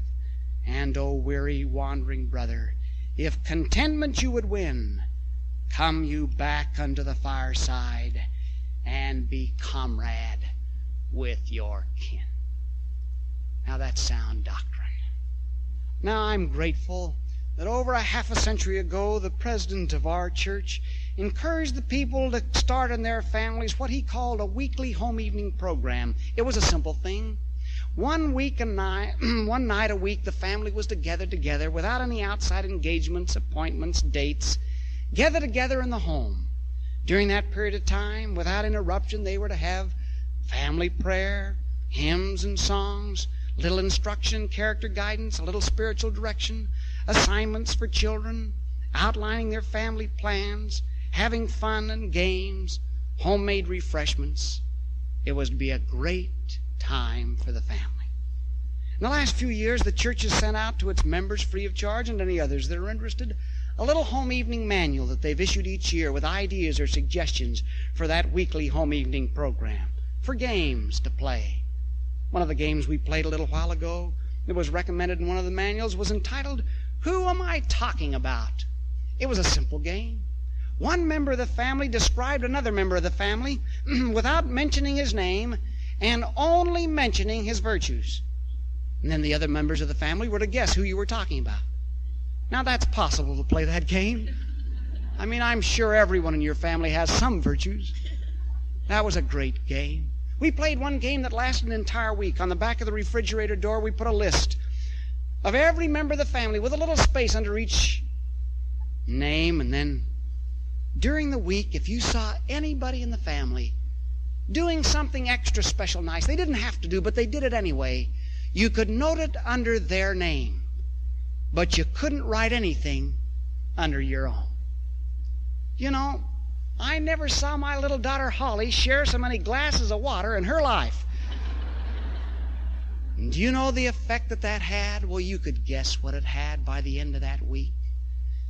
And, O weary wandering brother, if contentment you would win, come you back unto the fireside and be comrade with your kin. Now that's sound doctrine. Now I'm grateful that over a half a century ago the president of our church encouraged the people to start in their families what he called a weekly home evening program. It was a simple thing. One night a week the family was together without any outside engagements, appointments, dates, gather together in the home. During that period of time, without interruption, they were to have family prayer, hymns and songs, little instruction, character guidance, a little spiritual direction, assignments for children, outlining their family plans, having fun and games, homemade refreshments. It was to be a great time for the family. In the last few years, the church has sent out to its members free of charge, and any others that are interested, a little home evening manual that they've issued each year with ideas or suggestions for that weekly home evening program, for games to play. One of the games we played a little while ago that was recommended in one of the manuals was entitled, Who Am I Talking About? It was a simple game. One member of the family described another member of the family without mentioning his name and only mentioning his virtues. And then the other members of the family were to guess who you were talking about. Now that's possible to play that game. I mean, I'm sure everyone in your family has some virtues. That was a great game. We played one game that lasted an entire week. On the back of the refrigerator door, we put a list of every member of the family with a little space under each name. And then during the week, if you saw anybody in the family doing something extra special nice, they didn't have to do, but they did it anyway, you could note it under their name, but you couldn't write anything under your own. You know, I never saw my little daughter Holly share so many glasses of water in her life. And do you know the effect that had? Well, you could guess what it had by the end of that week.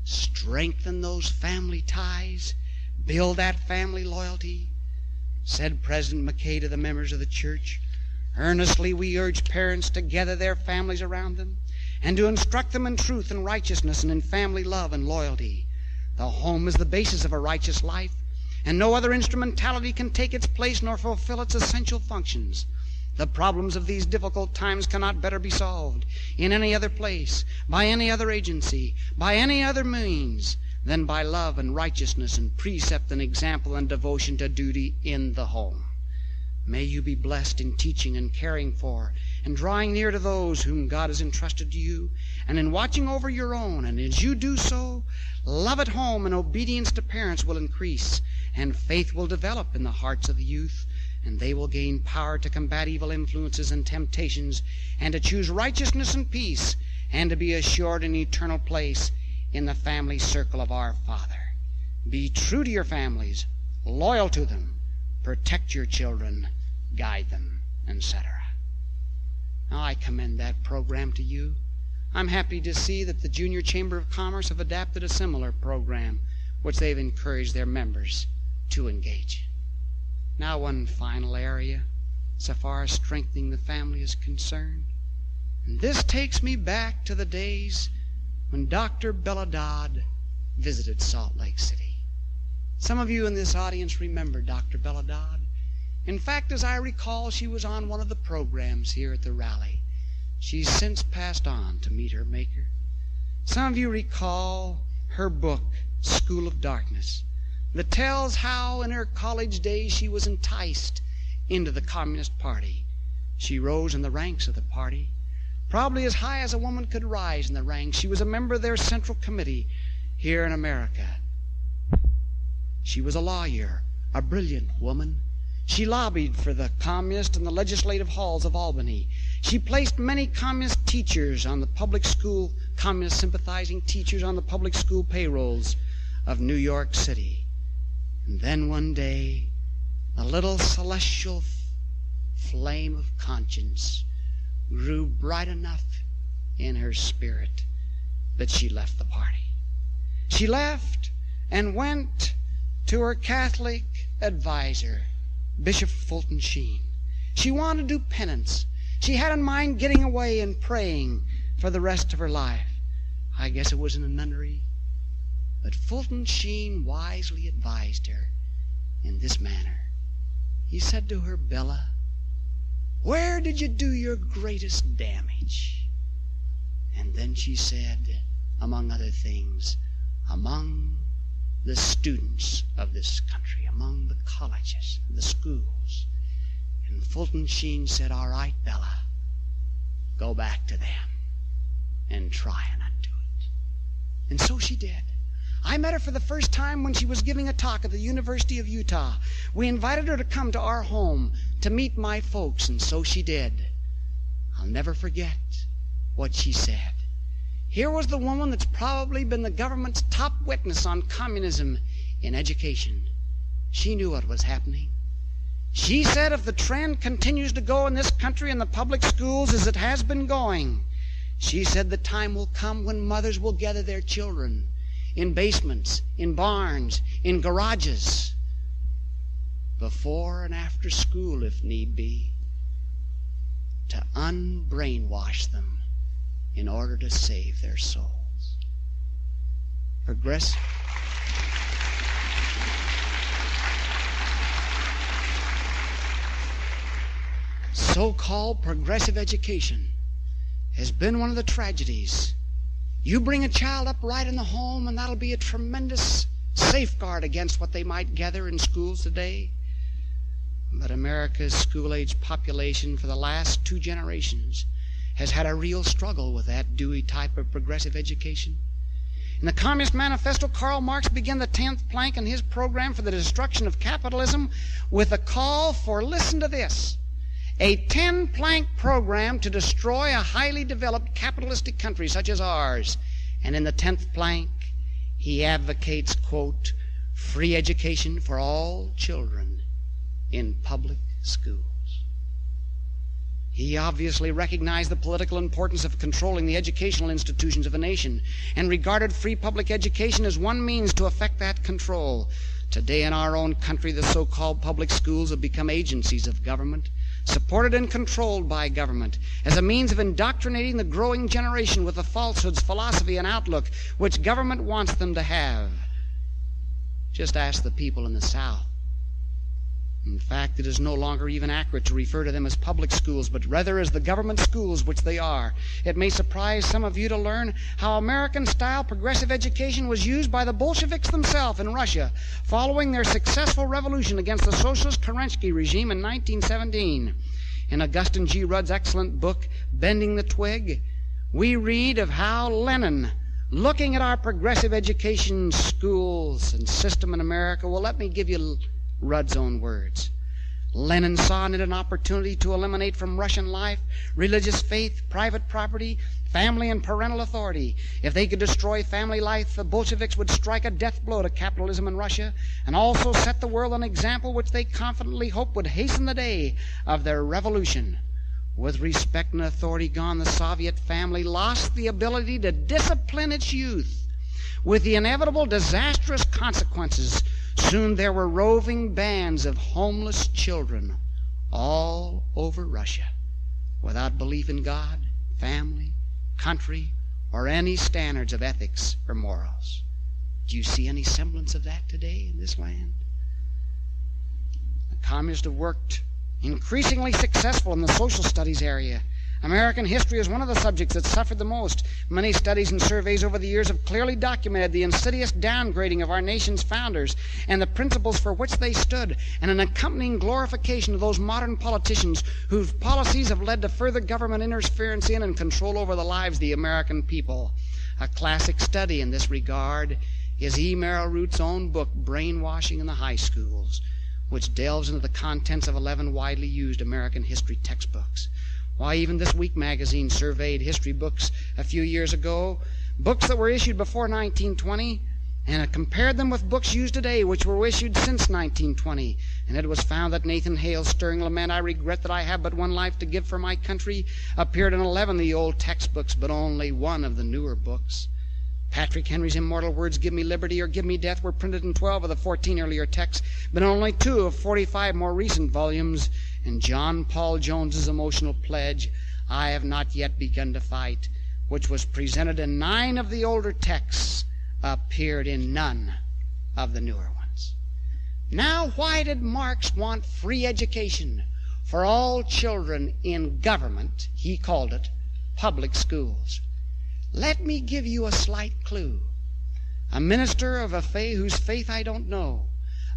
Strengthen those family ties, build that family loyalty. Said President McKay to the members of the church, earnestly we urge parents to gather their families around them and to instruct them in truth and righteousness and in family love and loyalty. The home is the basis of a righteous life, and no other instrumentality can take its place nor fulfill its essential functions. The problems of these difficult times cannot better be solved in any other place, by any other agency, by any other means, than by love and righteousness and precept and example and devotion to duty in the home. May you be blessed in teaching and caring for and drawing near to those whom God has entrusted to you, and in watching over your own. And as you do so, love at home and obedience to parents will increase, and faith will develop in the hearts of the youth, and they will gain power to combat evil influences and temptations, and to choose righteousness and peace, and to be assured an eternal place in the family circle of our Father. Be true to your families, loyal to them, protect your children, guide them, etc. Now I commend that program to you. I'm happy to see that the Junior Chamber of Commerce have adapted a similar program, which they've encouraged their members to engage. Now one final area, so far as strengthening the family is concerned. And this takes me back to the days when Dr. Bella Dodd visited Salt Lake City. Some of you in this audience remember Dr. Bella Dodd. In fact, as I recall, she was on one of the programs here at the rally. She's since passed on to meet her Maker. Some of you recall her book, School of Darkness, that tells how in her college days she was enticed into the Communist Party. She rose in the ranks of the party, probably as high as a woman could rise in the ranks. She was a member of their Central Committee here in America. She was a lawyer, a brilliant woman. She lobbied for the communists in the legislative halls of Albany. She placed many communist teachers on the public school, communist sympathizing teachers on the public school payrolls of New York City. And then one day, a little celestial flame of conscience grew bright enough in her spirit that she left the party. She left and went to her Catholic advisor, Bishop Fulton Sheen. She wanted to do penance. She had in mind getting away and praying for the rest of her life. I guess it was in a nunnery. But Fulton Sheen wisely advised her in this manner. He said to her, Bella, where did you do your greatest damage? And then she said, among other things, among the students of this country, among the colleges, the schools. And Fulton Sheen said, all right, Bella, go back to them and try and undo it. And so she did. I met her for the first time when she was giving a talk at the University of Utah. We invited her to come to our home to meet my folks, and so she did. I'll never forget what she said. Here was the woman that's probably been the government's top witness on communism in education. She knew what was happening. She said if the trend continues to go in this country in the public schools as it has been going, she said the time will come when mothers will gather their children in basements, in barns, in garages, before and after school if need be, to unbrainwash them in order to save their souls. So-called progressive education has been one of the tragedies. You bring a child up right in the home, and that'll be a tremendous safeguard against what they might gather in schools today. But America's school-age population for the last 2 generations has had a real struggle with that Dewey type of progressive education. In the Communist Manifesto, Karl Marx began the 10th plank in his program for the destruction of capitalism with a call for, listen to this, a 10-plank program to destroy a highly developed capitalistic country such as ours. And in the 10th plank, he advocates, quote, free education for all children in public schools. He obviously recognized the political importance of controlling the educational institutions of a nation and regarded free public education as one means to effect that control. Today in our own country, the so-called public schools have become agencies of government. supported and controlled by government, as a means of indoctrinating the growing generation with the falsehoods, philosophy, and outlook which government wants them to have. Just ask the people in the South. In fact, it is no longer even accurate to refer to them as public schools, but rather as the government schools which they are. It may surprise some of you to learn how American-style progressive education was used by the Bolsheviks themselves in Russia following their successful revolution against the socialist Kerensky regime in 1917. In Augustin G. Rudd's excellent book, Bending the Twig, we read of how Lenin, looking at our progressive education schools and system in America, well, let me give you Rudd's own words. Lenin saw in it an opportunity to eliminate from Russian life religious faith, private property, family, and parental authority. If they could destroy family life, the Bolsheviks would strike a death blow to capitalism in Russia and also set the world an example which they confidently hoped would hasten the day of their revolution. With respect and authority gone, the Soviet family lost the ability to discipline its youth, with the inevitable disastrous consequences. Soon there were roving bands of homeless children all over Russia, without belief in God, family, country, or any standards of ethics or morals. Do you see any semblance of that today in this land? The communists have worked increasingly successful in the social studies area. American history is one of the subjects that suffered the most. Many studies and surveys over the years have clearly documented the insidious downgrading of our nation's founders and the principles for which they stood, and an accompanying glorification of those modern politicians whose policies have led to further government interference in and control over the lives of the American people. A classic study in this regard is E. Merrill Root's own book, Brainwashing in the High Schools, which delves into the contents of 11 widely used American history textbooks. Why, even This Week magazine surveyed history books a few years ago, books that were issued before 1920, and compared them with books used today which were issued since 1920. And it was found that Nathan Hale's stirring lament, "I regret that I have but one life to give for my country," appeared in 11 of the old textbooks, but only one of the newer books. Patrick Henry's immortal words, "Give me liberty or give me death," were printed in 12 of the 14 earlier texts, but only 2 of 45 more recent volumes. And John Paul Jones's emotional pledge, "I have not yet begun to fight," which was presented in 9 of the older texts, appeared in none of the newer ones. Now, why did Marx want free education for all children in government, he called it, public schools? Let me give you a slight clue. A minister of a faith whose faith I don't know,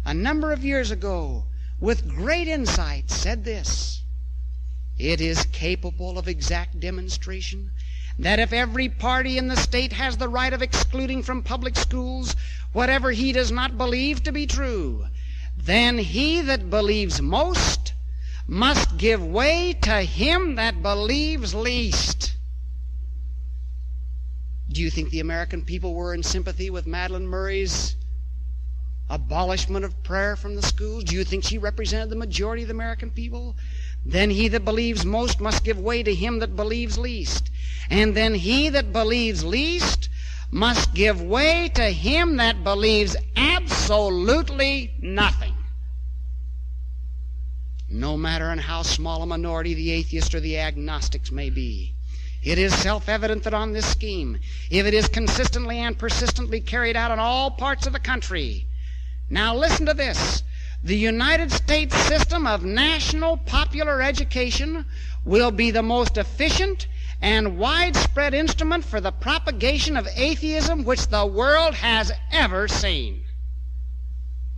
a number of years ago, with great insight, said this: "It is capable of exact demonstration that if every party in the state has the right of excluding from public schools whatever he does not believe to be true, then he that believes most must give way to him that believes least." Do you think the American people were in sympathy with Madeleine Murray's abolishment of prayer from the schools? Do you think she represented the majority of the American people? Then he that believes most must give way to him that believes least. And then he that believes least must give way to him that believes absolutely nothing. No matter in how small a minority the atheists or the agnostics may be, it is self-evident that on this scheme, if it is consistently and persistently carried out in all parts of the country, now listen to this, the United States system of national popular education will be the most efficient and widespread instrument for the propagation of atheism which the world has ever seen.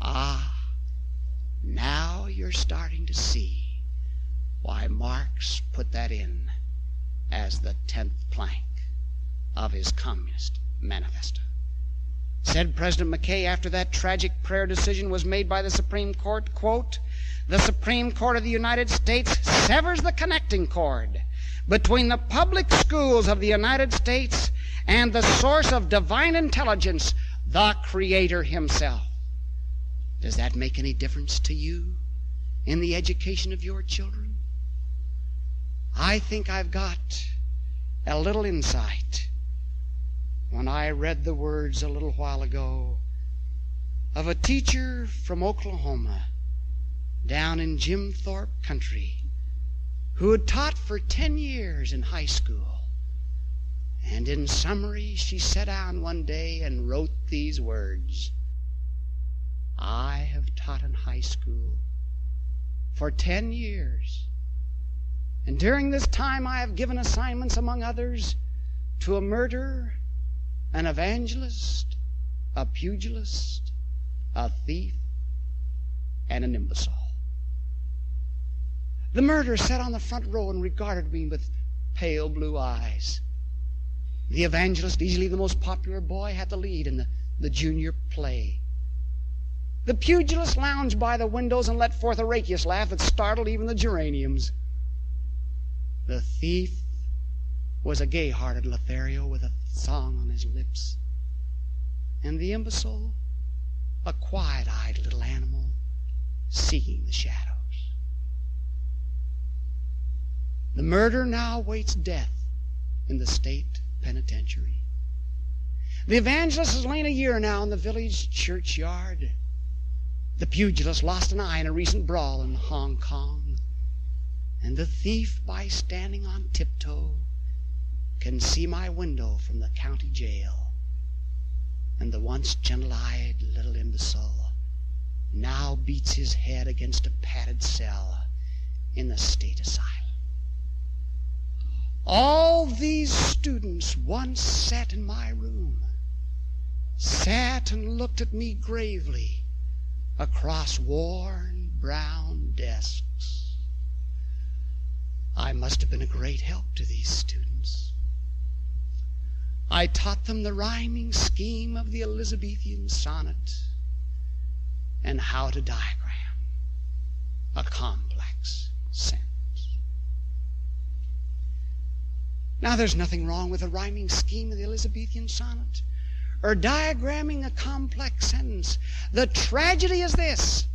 Ah, now you're starting to see why Marx put that in as the 10th plank of his Communist Manifesto. Said President McKay after that tragic prayer decision was made by the Supreme Court, quote, "The Supreme Court of the United States severs the connecting cord between the public schools of the United States and the source of divine intelligence, the Creator himself." Does that make any difference to you in the education of your children? I think I've got a little insight when I read the words a little while ago of a teacher from Oklahoma down in Jim Thorpe country who had taught for 10 years in high school. And in summary, she sat down one day and wrote these words: I have taught in high school for 10 years. And during this time I have given assignments, among others, to a murderer, an evangelist, a pugilist, a thief, and an imbecile. The murderer sat on the front row and regarded me with pale blue eyes. The evangelist, easily the most popular boy, had the lead in the junior play. The pugilist lounged by the windows and let forth a raucous laugh that startled even the geraniums. The thief was a gay-hearted Lothario with a song on his lips. And the imbecile, a quiet-eyed little animal seeking the shadows. The murderer now awaits death in the state penitentiary. The evangelist has lain a year now in the village churchyard. The pugilist lost an eye in a recent brawl in Hong Kong. And the thief, by standing on tiptoe, can see my window from the county jail. And the once gentle-eyed little imbecile now beats his head against a padded cell in the state asylum. All these students once sat in my room, sat and looked at me gravely across worn brown desks. I must have been a great help to these students. I taught them the rhyming scheme of the Elizabethan sonnet and how to diagram a complex sentence. Now, there's nothing wrong with the rhyming scheme of the Elizabethan sonnet or diagramming a complex sentence. The tragedy is this: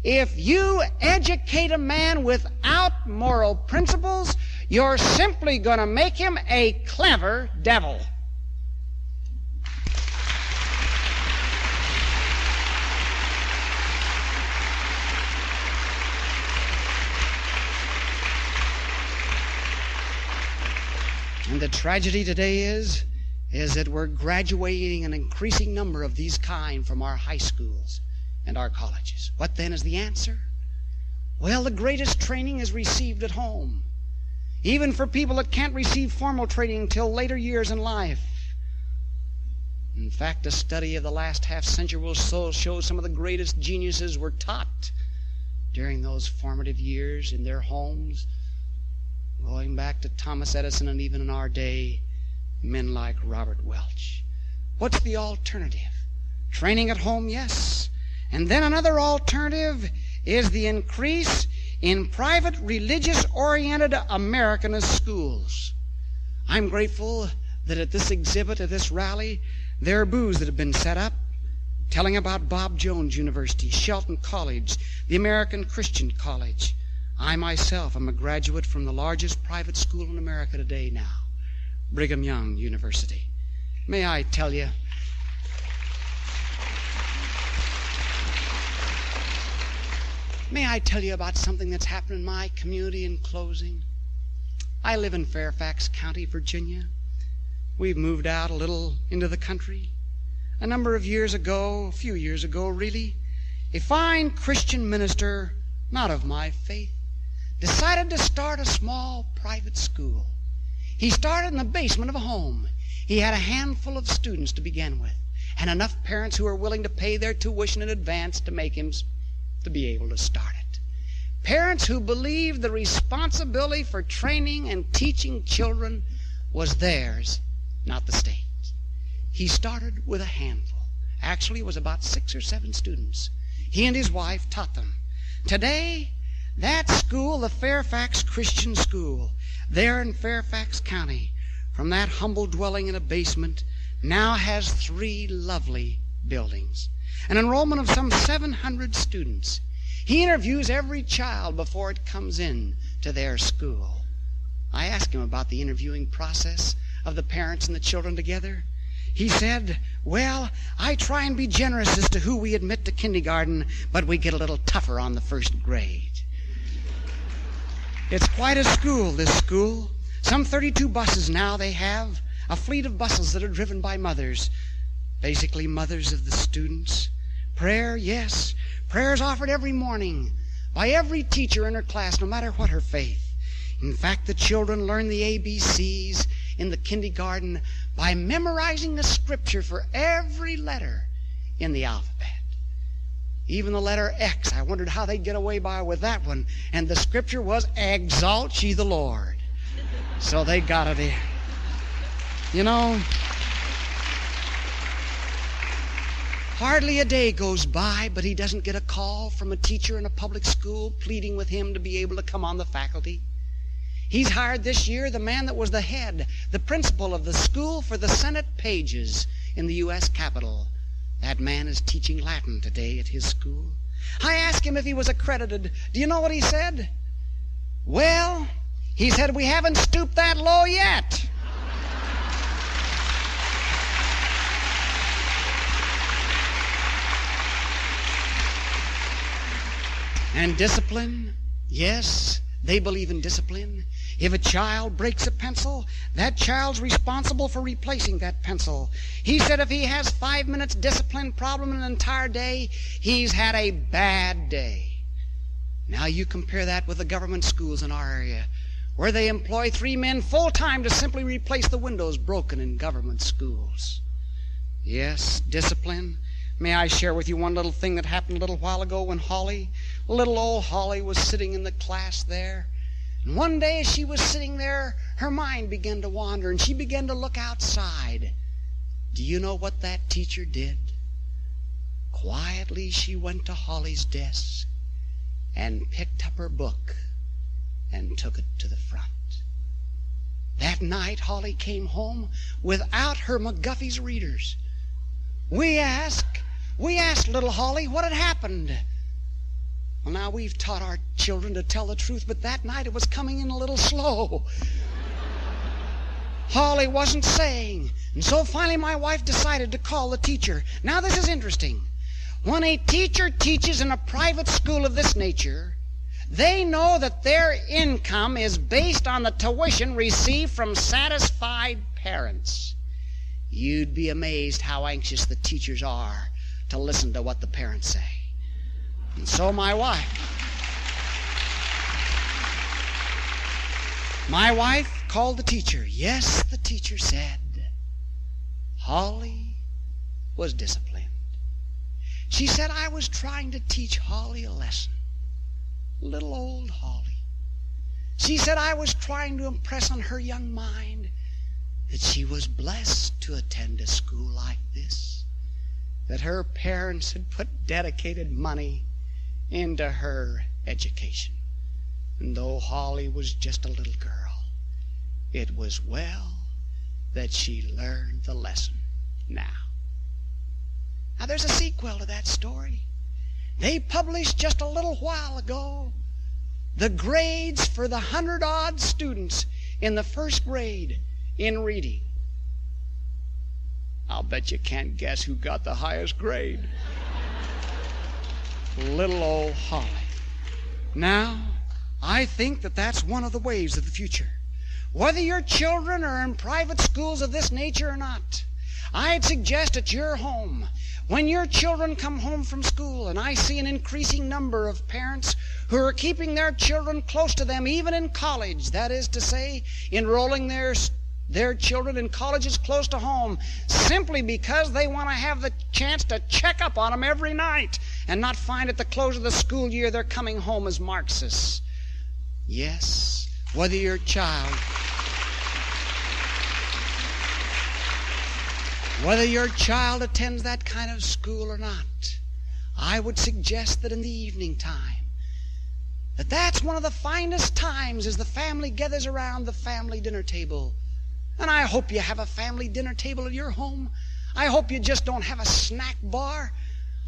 if you educate a man without moral principles, you're simply going to make him a clever devil. And the tragedy today is that we're graduating an increasing number of these kind from our high schools and our colleges. What then is the answer? Well, the greatest training is received at home, even for people that can't receive formal training until later years in life. In fact, a study of the last half century will show some of the greatest geniuses were taught during those formative years in their homes, going back to Thomas Edison and even in our day, men like Robert Welch. What's the alternative? Training at home, yes. And then another alternative is the increase in private religious-oriented Americanist schools. I'm grateful that at this exhibit, at this rally, there are booths that have been set up telling about Bob Jones University, Shelton College, the American Christian College. I myself am a graduate from the largest private school in America today now, Brigham Young University. May I tell you about something that's happened in my community in closing? I live in Fairfax County, Virginia. We've moved out a little into the country. A few years ago really, a fine Christian minister, not of my faith, decided to start a small private school. He started in the basement of a home. He had a handful of students to begin with, and enough parents who were willing to pay their tuition in advance to make him to be able to start it. Parents who believed the responsibility for training and teaching children was theirs, not the state's. He started with a handful. Actually, it was about 6 or 7 students. He and his wife taught them. Today, that school, the Fairfax Christian School, there in Fairfax County, from that humble dwelling in a basement, now has 3 lovely buildings, an enrollment of some 700 students. He interviews every child before it comes in to their school. I asked him about the interviewing process of the parents and the children together. He said, well, I try and be generous as to who we admit to kindergarten, but we get a little tougher on the first grade. It's quite a school, this school. Some 32 buses now they have. A fleet of buses that are driven by mothers. Basically mothers of the students. Prayer, yes. Prayer is offered every morning by every teacher in her class, no matter what her faith. In fact, the children learn the ABCs in the kindergarten by memorizing the scripture for every letter in the alphabet. Even the letter X, I wondered how they'd get away with that one. And the scripture was, exalt ye the Lord. So they got it in. You know, hardly a day goes by but he doesn't get a call from a teacher in a public school pleading with him to be able to come on the faculty. He's hired this year the man that was the head, the principal of the school for the Senate pages in the U.S. Capitol. That man is teaching Latin today at his school. I asked him if he was accredited. Do you know what he said? Well, he said, we haven't stooped that low yet. And discipline, yes, they believe in discipline. If a child breaks a pencil, that child's responsible for replacing that pencil. He said if he has 5 minutes discipline problem in an entire day, he's had a bad day. Now you compare that with the government schools in our area, where they employ 3 men full-time to simply replace the windows broken in government schools. Yes, discipline. May I share with you one little thing that happened a little while ago when little old Holly was sitting in the class there. And one day as she was sitting there, her mind began to wander and she began to look outside. Do you know what that teacher did? Quietly she went to Holly's desk and picked up her book and took it to the front. That night Holly came home without her McGuffey's readers. We asked little Holly what had happened. Well, now we've taught our children to tell the truth, but that night it was coming in a little slow. Holly wasn't saying. And so finally my wife decided to call the teacher. Now this is interesting. When a teacher teaches in a private school of this nature, they know that their income is based on the tuition received from satisfied parents. You'd be amazed how anxious the teachers are to listen to what the parents say. And so my wife called the teacher. Yes, the teacher said, Holly was disciplined. She said, I was trying to teach Holly a lesson. Little old Holly. She said, I was trying to impress on her young mind that she was blessed to attend a school like this, that her parents had put dedicated money into her education. And though Holly was just a little girl, it was well that she learned the lesson now. Now there's a sequel to that story. They published just a little while ago the grades for the 100-odd students in the first grade in reading. I'll bet you can't guess who got the highest grade. Little old Holly. Now, I think that that's one of the waves of the future. Whether your children are in private schools of this nature or not, I'd suggest at your home, when your children come home from school, and I see an increasing number of parents who are keeping their children close to them, even in college, that is to say, enrolling their children in colleges close to home, simply because they want to have the chance to check up on them every night and not find at the close of the school year they're coming home as Marxists. Yes, whether your child attends that kind of school or not, I would suggest that in the evening time, that's one of the finest times as the family gathers around the family dinner table. And I hope you have a family dinner table at your home. I hope you just don't have a snack bar.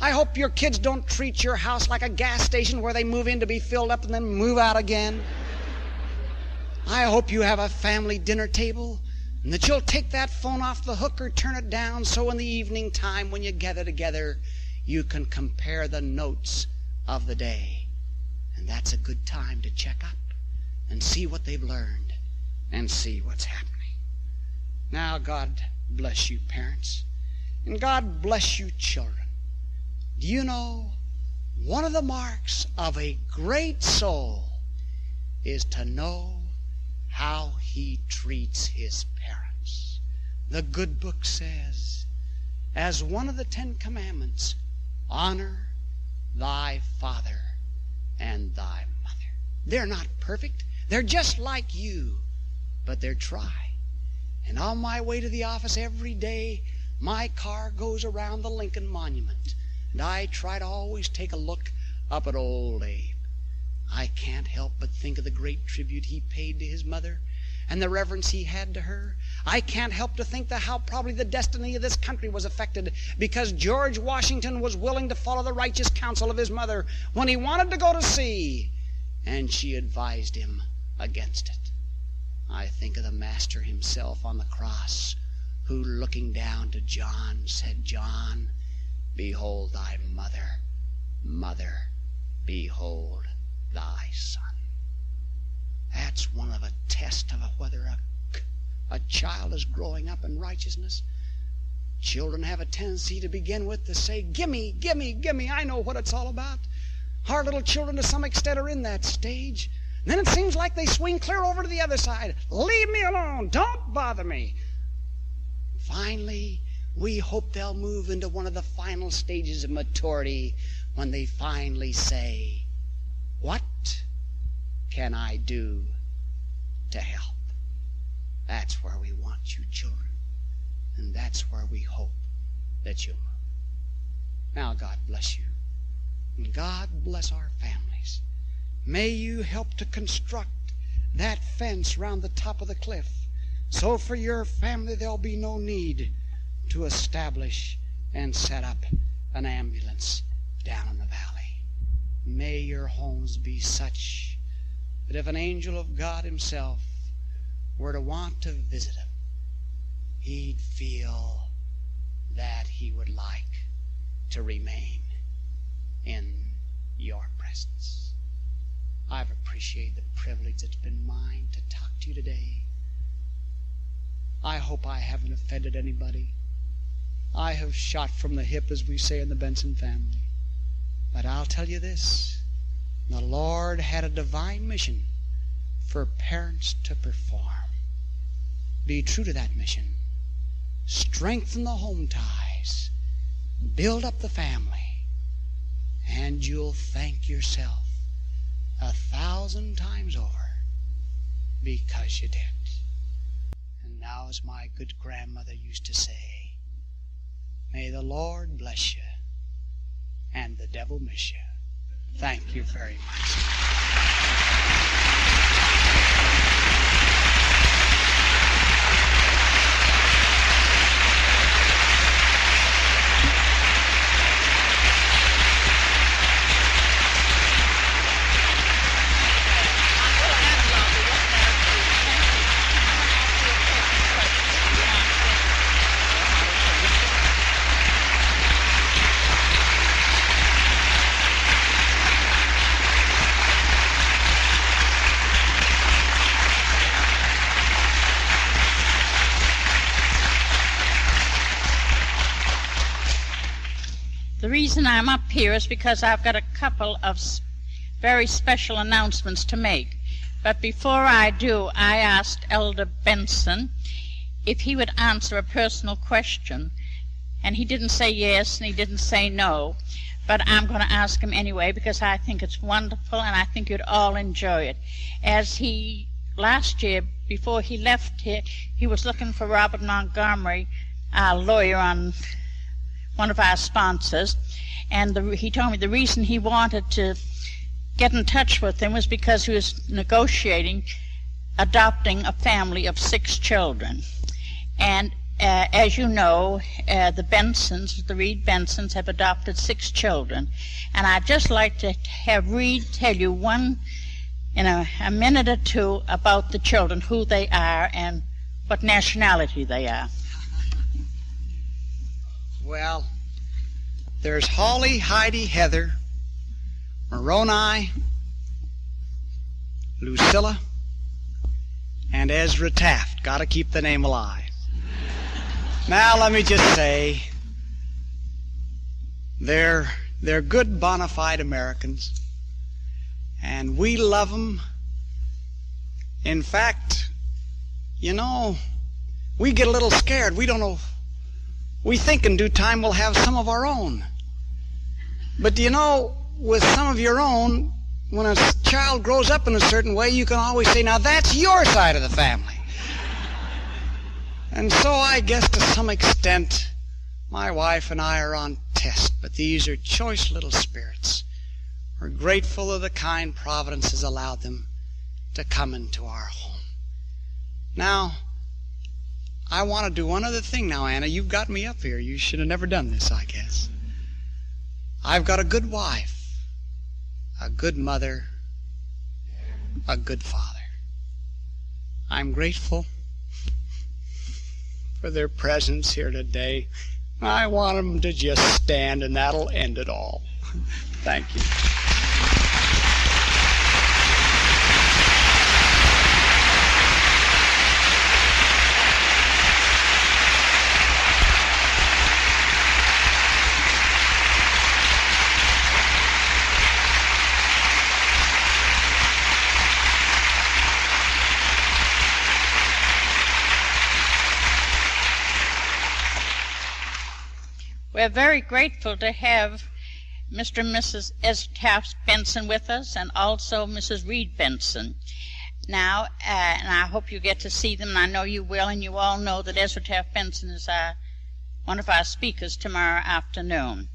I hope your kids don't treat your house like a gas station where they move in to be filled up and then move out again. I hope you have a family dinner table and that you'll take that phone off the hook or turn it down so in the evening time when you gather together, you can compare the notes of the day. And that's a good time to check up and see what they've learned and see what's happening. Now, God bless you, parents, and God bless you, children. Do you know one of the marks of a great soul is to know how he treats his parents? The good book says, as one of the 10 Commandments, honor thy father and thy mother. They're not perfect. They're just like you, but they're trying. And on my way to the office every day, my car goes around the Lincoln Monument, and I try to always take a look up at old Abe. I can't help but think of the great tribute he paid to his mother and the reverence he had to her. I can't help to think how probably the destiny of this country was affected because George Washington was willing to follow the righteous counsel of his mother when he wanted to go to sea, and she advised him against it. I think of the Master himself on the cross, who looking down to John said, John, behold thy mother. Mother, behold thy son. That's one of a test of whether a child is growing up in righteousness. Children have a tendency to begin with to say, gimme, gimme, gimme, I know what it's all about. Our little children to some extent are in that stage. And then it seems like they swing clear over to the other side. Leave me alone, don't bother me. Finally, we hope they'll move into one of the final stages of maturity when they finally say, what can I do to help? That's where we want you, children. And that's where we hope that you'll move. Now, God bless you. And God bless our families. May you help to construct that fence round the top of the cliff, so for your family there'll be no need to establish and set up an ambulance down in the valley. May your homes be such that if an angel of God himself were to want to visit them, he'd feel that he would like to remain in your presence. I've appreciated the privilege that's been mine to talk to you today. I hope I haven't offended anybody. I have shot from the hip, as we say in the Benson family. But I'll tell you this, the Lord had a divine mission for parents to perform. Be true to that mission. Strengthen the home ties. Build up the family. And you'll thank yourself 1,000 times over because you did. And now, as my good grandmother used to say, may the Lord bless you and the devil miss you. Thank you very much. The reason I'm up here is because I've got a couple of very special announcements to make. But before I do, I asked Elder Benson if he would answer a personal question. And he didn't say yes and he didn't say no. But I'm going to ask him anyway because I think it's wonderful and I think you'd all enjoy it. As he, last year, before he left here, he was looking for Robert Montgomery, our lawyer on one of our sponsors, and he told me the reason he wanted to get in touch with him was because he was negotiating adopting a family of 6 children. And as you know, the Bensons, the Reed Bensons, have adopted 6 children. And I'd just like to have Reed tell you in a minute or two about the children, who they are and what nationality they are. Well, there's Holly, Heidi, Heather, Moroni, Lucilla, and Ezra Taft. Got to keep the name alive. Now, let me just say, they're good, bona fide Americans, and we love them. In fact, you know, we get a little scared. We don't know. We think in due time we'll have some of our own. But you know, with some of your own, when a child grows up in a certain way, you can always say, now that's your side of the family. And so I guess to some extent, my wife and I are on test, but these are choice little spirits. We're grateful of the kind Providence has allowed them to come into our home. Now, I want to do one other thing now, Anna. You've got me up here. You should have never done this, I guess. I've got a good wife, a good mother, a good father. I'm grateful for their presence here today. I want them to just stand, and that'll end it all. Thank you. We're very grateful to have Mr. and Mrs. Ezra Taft Benson with us, and also Mrs. Reed Benson. Now, and I hope you get to see them, and I know you will, and you all know that Ezra Taft Benson is one of our speakers tomorrow afternoon.